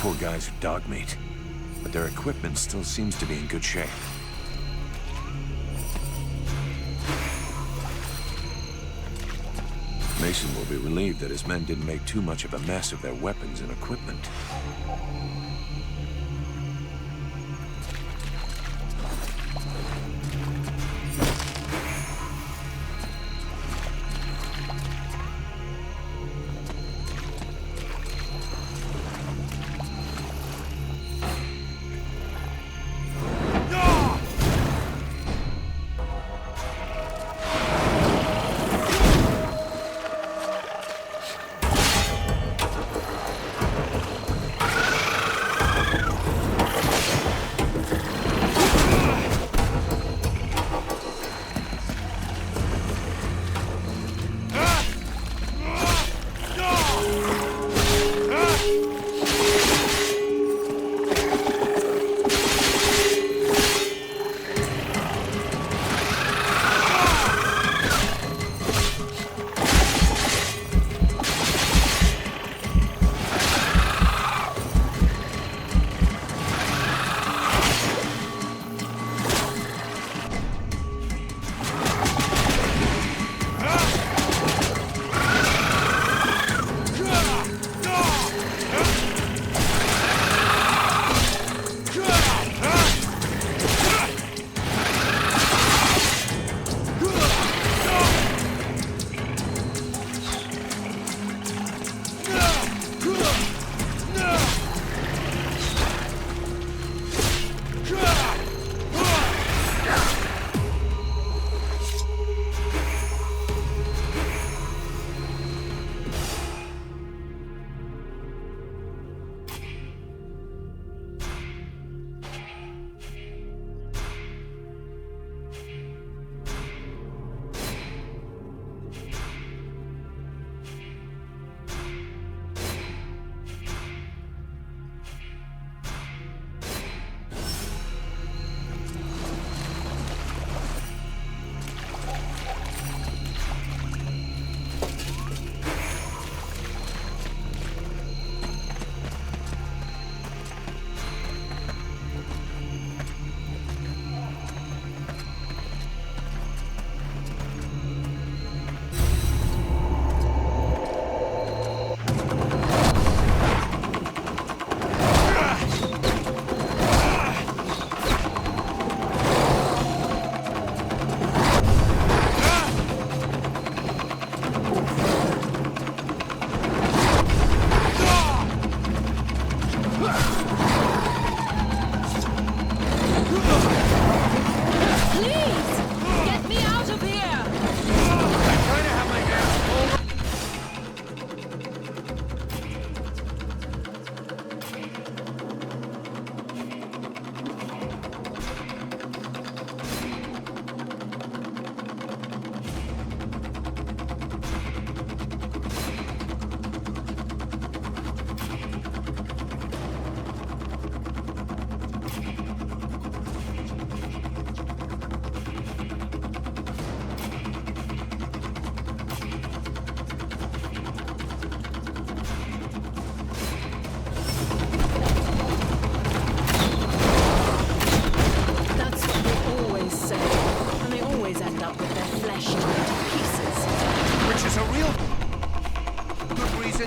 poor guys are dog meat, but their equipment still seems to be in good shape. Mason will be relieved that his men didn't make too much of a mess of their weapons and equipment.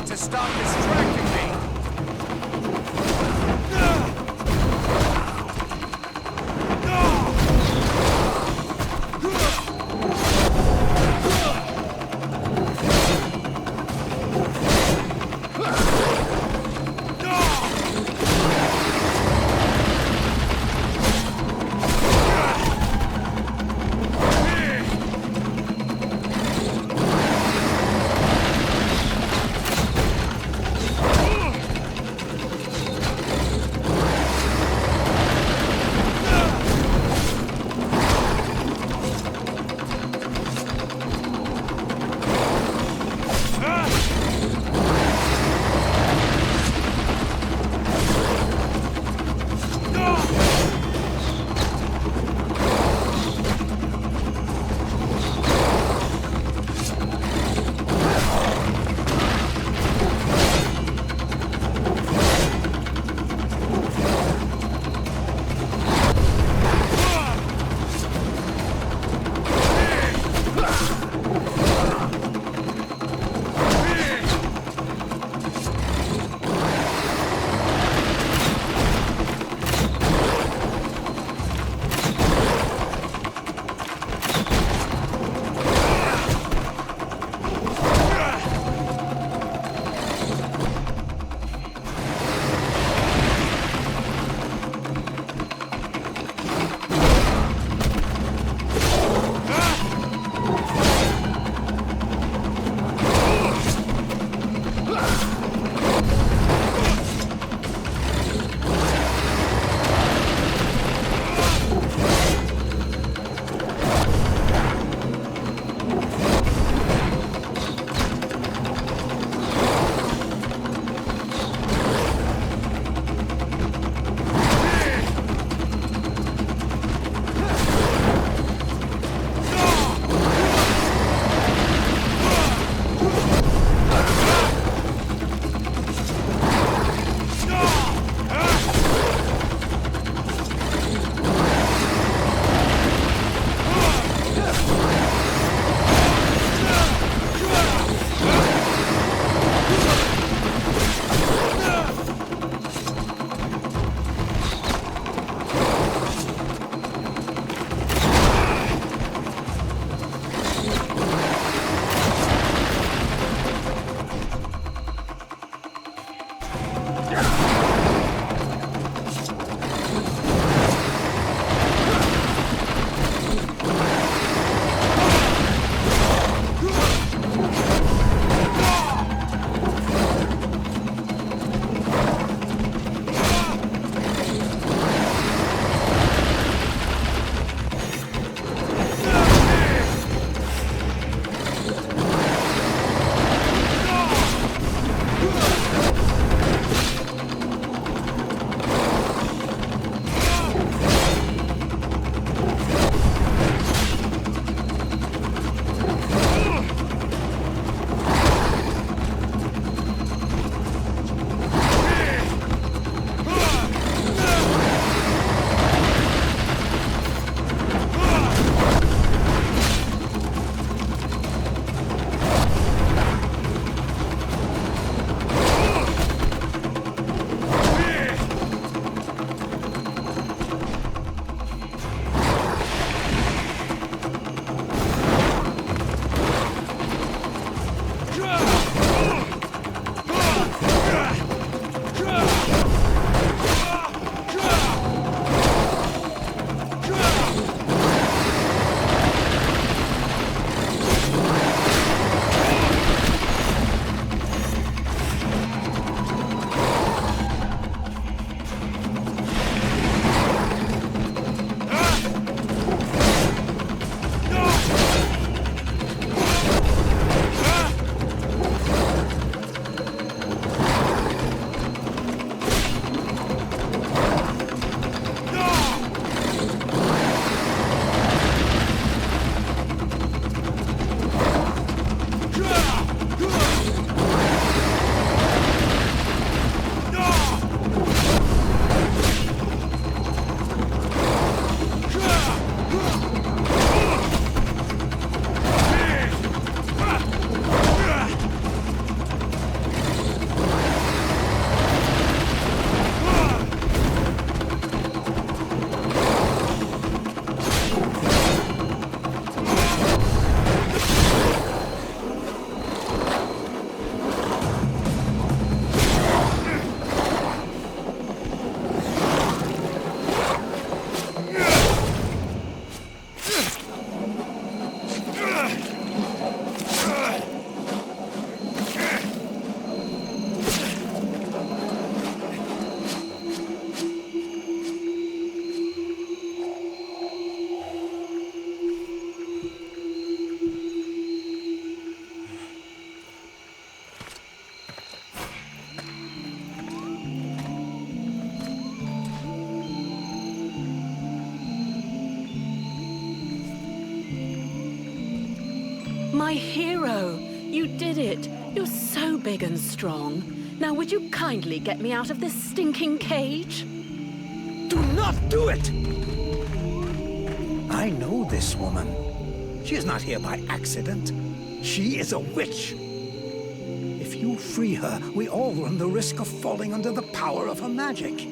to stop distracting me. Oh! My hero! You did it! You're so big and strong. Now would you kindly get me out of this stinking cage? Do not do it! I know this woman. She is not here by accident. She is a witch. If you free her, we all run the risk of falling under the power of her magic.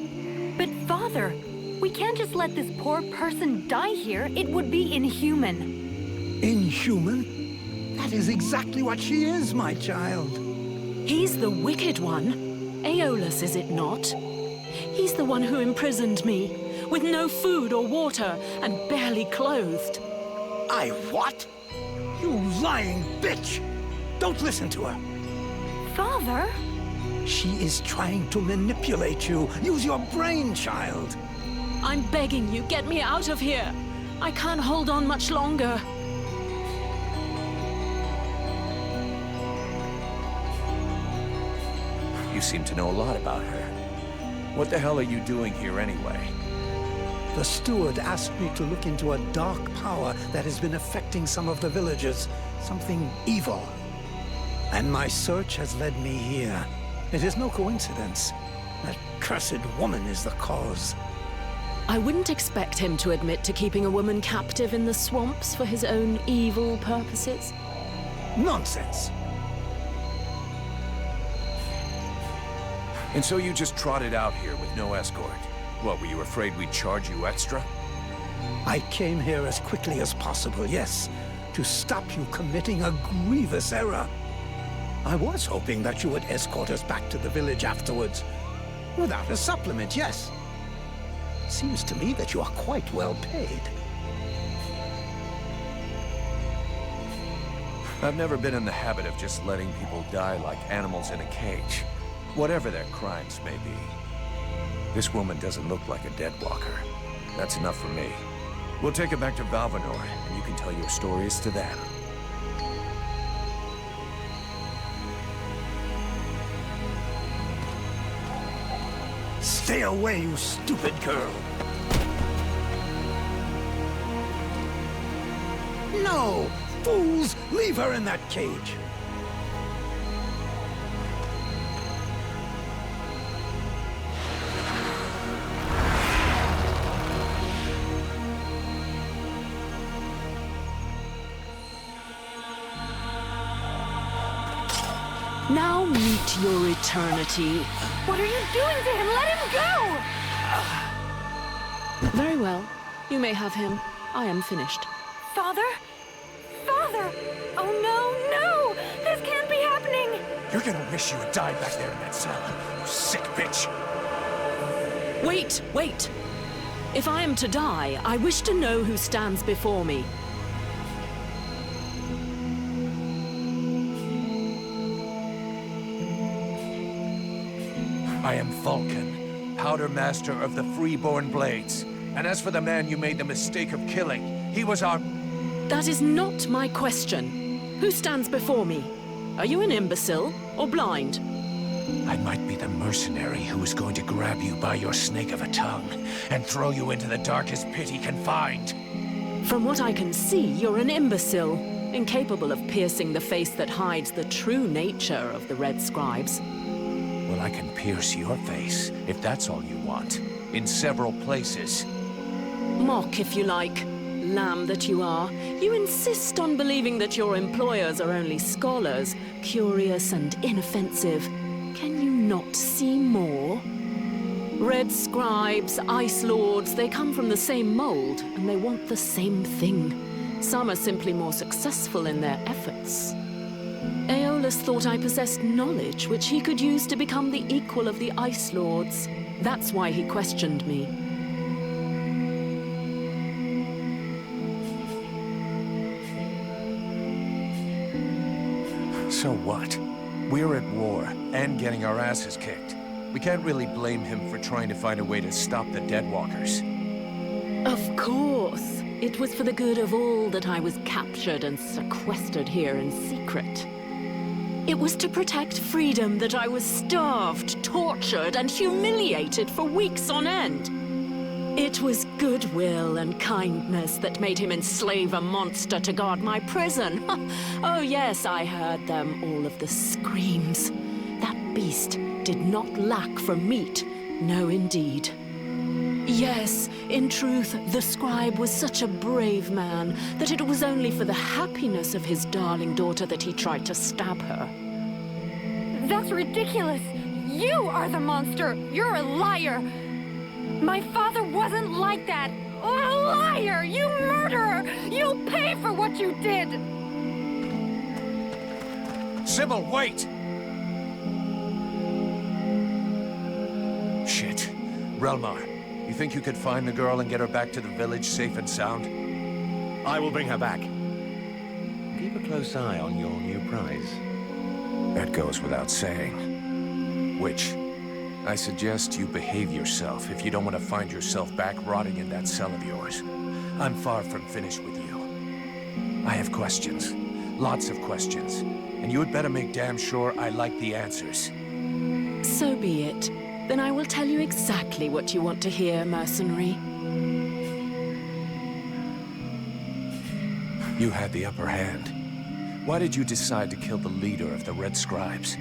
But Father, we can't just let this poor person die here. It would be inhuman. Inhuman? That is exactly what she is, my child. He's the wicked one. Aeolus, is it not? He's the one who imprisoned me, with no food or water, and barely clothed. I what? You lying bitch! Don't listen to her. Father? She is trying to manipulate you. Use your brain, child. I'm begging you, get me out of here. I can't hold on much longer. You seem to know a lot about her. What the hell are you doing here anyway? The steward asked me to look into a dark power that has been affecting some of the villagers. Something evil. And my search has led me here. It is no coincidence. That cursed woman is the cause. I wouldn't expect him to admit to keeping a woman captive in the swamps for his own evil purposes. Nonsense! And so you just trotted out here with no escort? What, were you afraid we'd charge you extra? I came here as quickly as possible, yes, to stop you committing a grievous error. I was hoping that you would escort us back to the village afterwards. Without a supplement, yes. Seems to me that you are quite well paid. I've never been in the habit of just letting people die like animals in a cage, whatever their crimes may be. This woman doesn't look like a dead walker. That's enough for me. We'll take her back to Valvanor, and you can tell your stories to them. Stay away, you stupid girl! No! Fools! Leave her in that cage! Now meet your eternity. What are you doing to him? Let him go! Very well. You may have him. I am finished. Father? Father! Oh no, no! This can't be happening! You're gonna wish you had died back there in that cell, you sick bitch! Wait, wait! If I am to die, I wish to know who stands before me. I am Vulcan, Powder Master of the Freeborn Blades. And as for the man you made the mistake of killing, he was our... That is not my question. Who stands before me? Are you an imbecile or blind? I might be the mercenary who is going to grab you by your snake of a tongue and throw you into the darkest pit he can find. From what I can see, you're an imbecile, incapable of piercing the face that hides the true nature of the Red Scribes. Well, I can pierce your face, if that's all you want, in several places. Mock, if you like, lamb that you are. You insist on believing that your employers are only scholars, curious and inoffensive. Can you not see more? Red Scribes, Ice Lords, they come from the same mold, and they want the same thing. Some are simply more successful in their efforts. Aeolus thought I possessed knowledge which he could use to become the equal of the Ice Lords. That's why he questioned me. So what? We're at war, and getting our asses kicked. We can't really blame him for trying to find a way to stop the Deadwalkers. Of course. It was for the good of all that I was captured and sequestered here in secret. It was to protect freedom that I was starved, tortured, and humiliated for weeks on end. It was goodwill and kindness that made him enslave a monster to guard my prison. Oh yes, I heard them, all of the screams. That beast did not lack for meat. No, indeed. Yes, in truth, the scribe was such a brave man that it was only for the happiness of his darling daughter that he tried to stab her. That's ridiculous! You are the monster! You're a liar! My father wasn't like that! A liar! You murderer! You'll pay for what you did! Sybil, wait! Shit. Relmar, you think you could find the girl and get her back to the village safe and sound? I will bring her back. Keep a close eye on your new prize. That goes without saying. Which, I suggest you behave yourself if you don't want to find yourself back rotting in that cell of yours. I'm far from finished with you. I have questions. Lots of questions. And you had better make damn sure I like the answers. So be it. Then I will tell you exactly what you want to hear, mercenary. You had the upper hand. Why did you decide to kill the leader of the Red Scribes?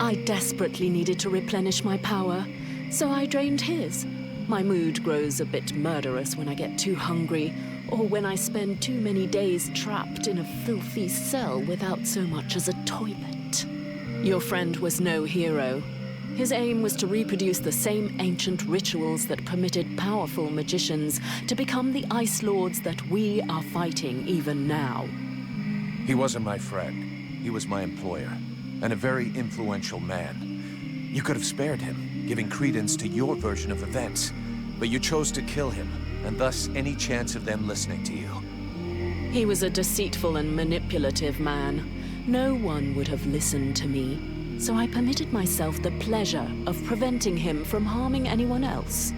I desperately needed to replenish my power, so I drained his. My mood grows a bit murderous when I get too hungry, or when I spend too many days trapped in a filthy cell without so much as a toilet. Your friend was no hero. His aim was to reproduce the same ancient rituals that permitted powerful magicians to become the Ice Lords that we are fighting even now. He wasn't my friend. He was my employer, and a very influential man. You could have spared him, giving credence to your version of events, but you chose to kill him, and thus any chance of them listening to you. He was a deceitful and manipulative man. No one would have listened to me. So I permitted myself the pleasure of preventing him from harming anyone else.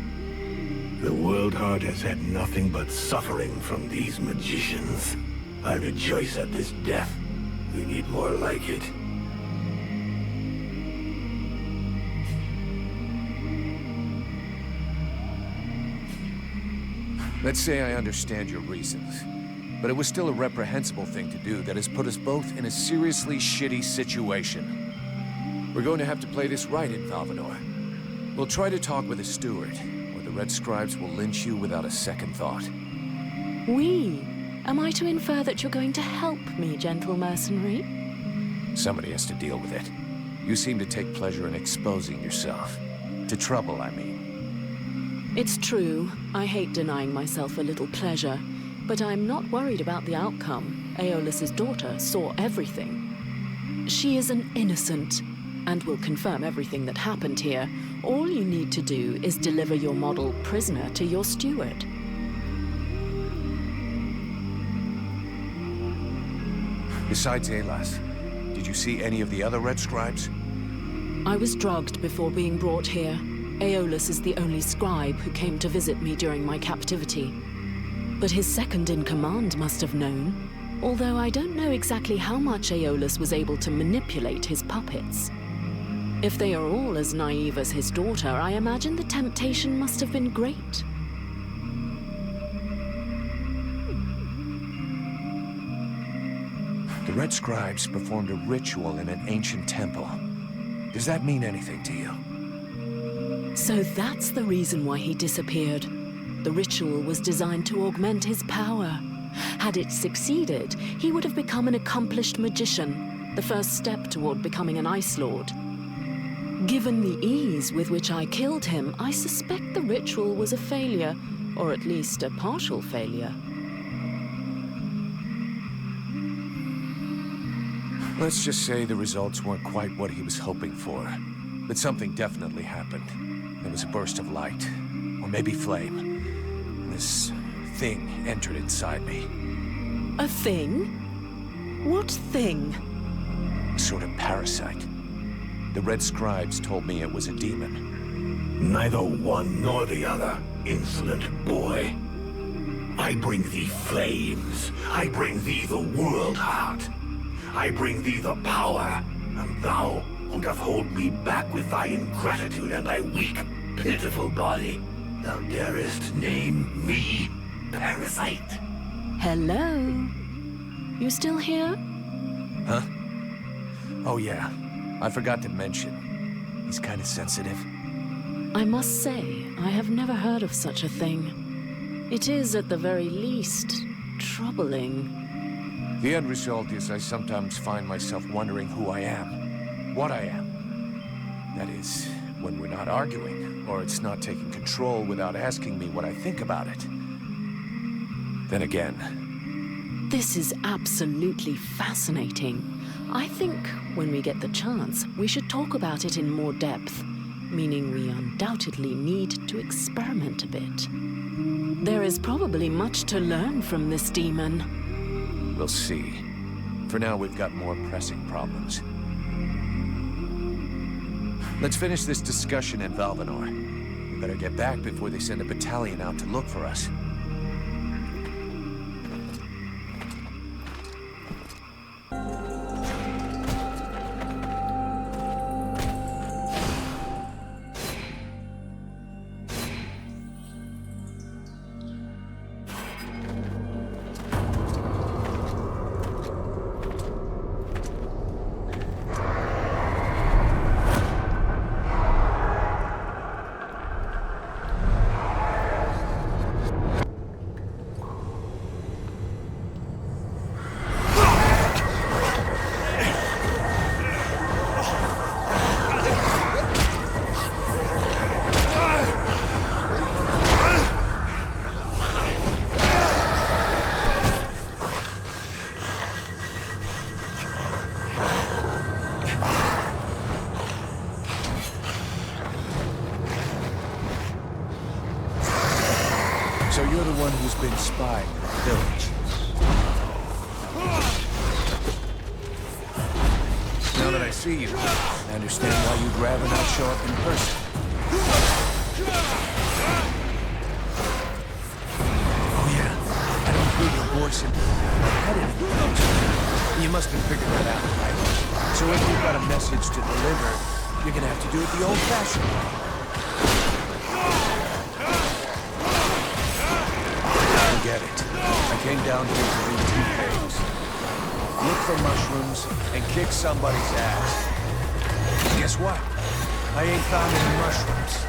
The World Heart has had nothing but suffering from these magicians. I rejoice at this death. We need more like it. Let's say I understand your reasons, but it was still a reprehensible thing to do that has put us both in a seriously shitty situation. We're going to have to play this right in Valvanor. We'll try to talk with the steward, or the Red Scribes will lynch you without a second thought. We? Am I to infer that you're going to help me, gentle mercenary? Somebody has to deal with it. You seem to take pleasure in exposing yourself. To trouble, I mean. It's true. I hate denying myself a little pleasure, but I'm not worried about the outcome. Aeolus's daughter saw everything. She is an innocent, and will confirm everything that happened here. All you need to do is deliver your model prisoner to your steward. Besides Aelas, did you see any of the other Red Scribes? I was drugged before being brought here. Aeolus is the only scribe who came to visit me during my captivity. But his second-in-command must have known, although I don't know exactly how much Aeolus was able to manipulate his puppets. If they are all as naive as his daughter, I imagine the temptation must have been great. The Red Scribes performed a ritual in an ancient temple. Does that mean anything to you? So that's the reason why he disappeared. The ritual was designed to augment his power. Had it succeeded, he would have become an accomplished magician, the first step toward becoming an Ice Lord. Given the ease with which I killed him, I suspect the ritual was a failure, or at least a partial failure. Let's just say the results weren't quite what he was hoping for. But something definitely happened. There was a burst of light, or maybe flame. And this thing entered inside me. A thing? What thing? A sort of parasite. The Red Scribes told me it was a demon. Neither one nor the other, insolent boy. I bring thee flames. I bring thee the World Heart. I bring thee the power, and thou wilt hold me back with thy ingratitude and thy weak, pitiful body. Thou darest name me parasite? Hello? You still here? Huh? Oh yeah, I forgot to mention. He's kind of sensitive. I must say, I have never heard of such a thing. It is, at the very least, troubling. The end result is I sometimes find myself wondering who I am. What I am. That is, when we're not arguing, or it's not taking control without asking me what I think about it. Then again... This is absolutely fascinating. I think, when we get the chance, we should talk about it in more depth. Meaning we undoubtedly need to experiment a bit. There is probably much to learn from this demon. We'll see. For now, we've got more pressing problems. Let's finish this discussion in Valvanor. We better get back before they send a battalion out to look for us. So you're the one who's been spying in the village. Now that I see you, I understand why you'd rather not show up in person. Oh yeah, I don't hear your voice in my head anymore. You must have figured that out, right? So if you've got a message to deliver, you're gonna have to do it the old-fashioned way. Get it. I came down here to do two things. Look for mushrooms and kick somebody's ass. Guess what? I ain't found any mushrooms.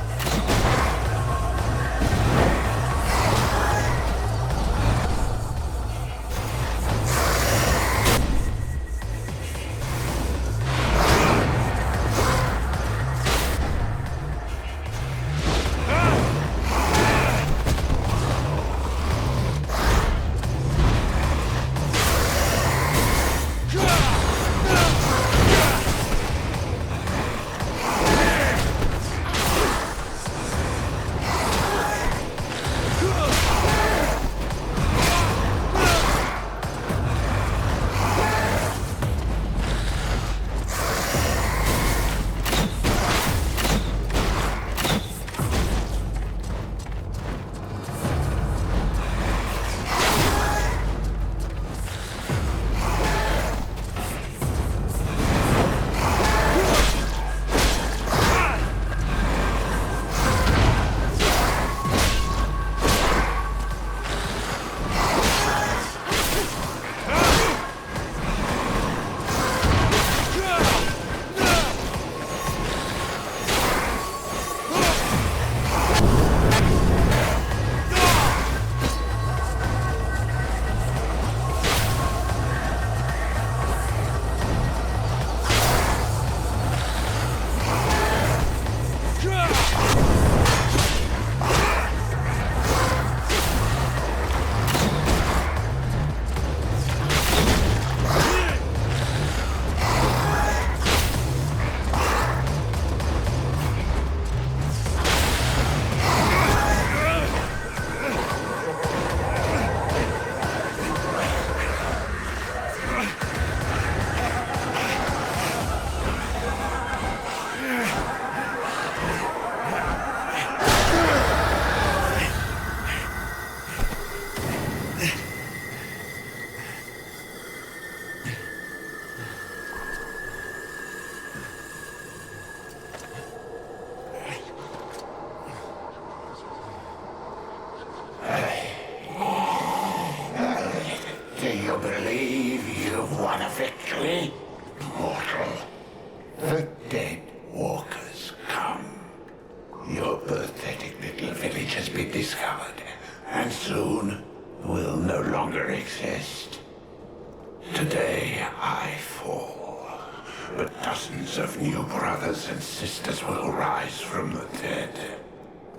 but dozens of new brothers and sisters will rise from the dead.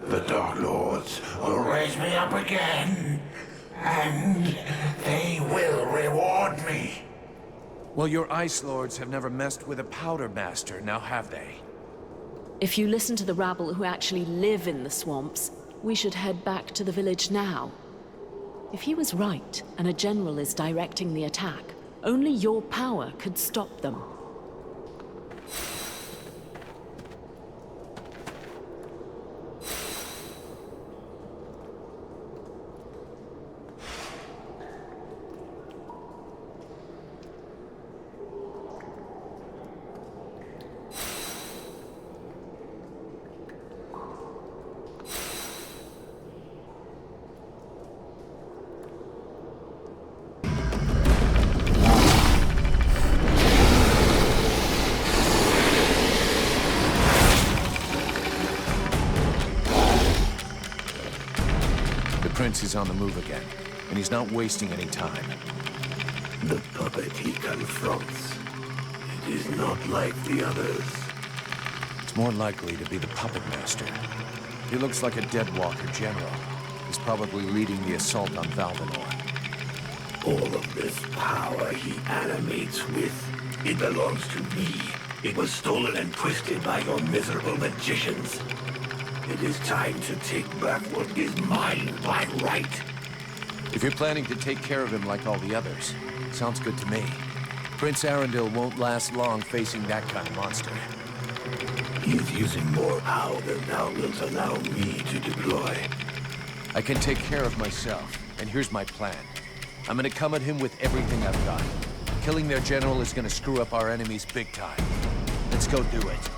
The Dark Lords will raise me up again, and they will reward me. Well, your Ice Lords have never messed with a Powdermaster, now have they? If you listen to the rabble who actually live in the swamps, we should head back to the village now. If he was right, and a general is directing the attack, only your power could stop them. The Prince is on the move again, and he's not wasting any time. The puppet he confronts, it is not like the others. It's more likely to be the Puppet Master. He looks like a Deadwalker general. He's probably leading the assault on Valvanor. All of this power he animates with, it belongs to me. It was stolen and twisted by your miserable magicians. It is time to take back what is mine by right. If you're planning to take care of him like all the others, sounds good to me. Prince Arundel won't last long facing that kind of monster. He is using more power than thou wilt allow me to deploy. I can take care of myself, and here's my plan. I'm gonna come at him with everything I've got. Killing their general is gonna screw up our enemies big time. Let's go do it.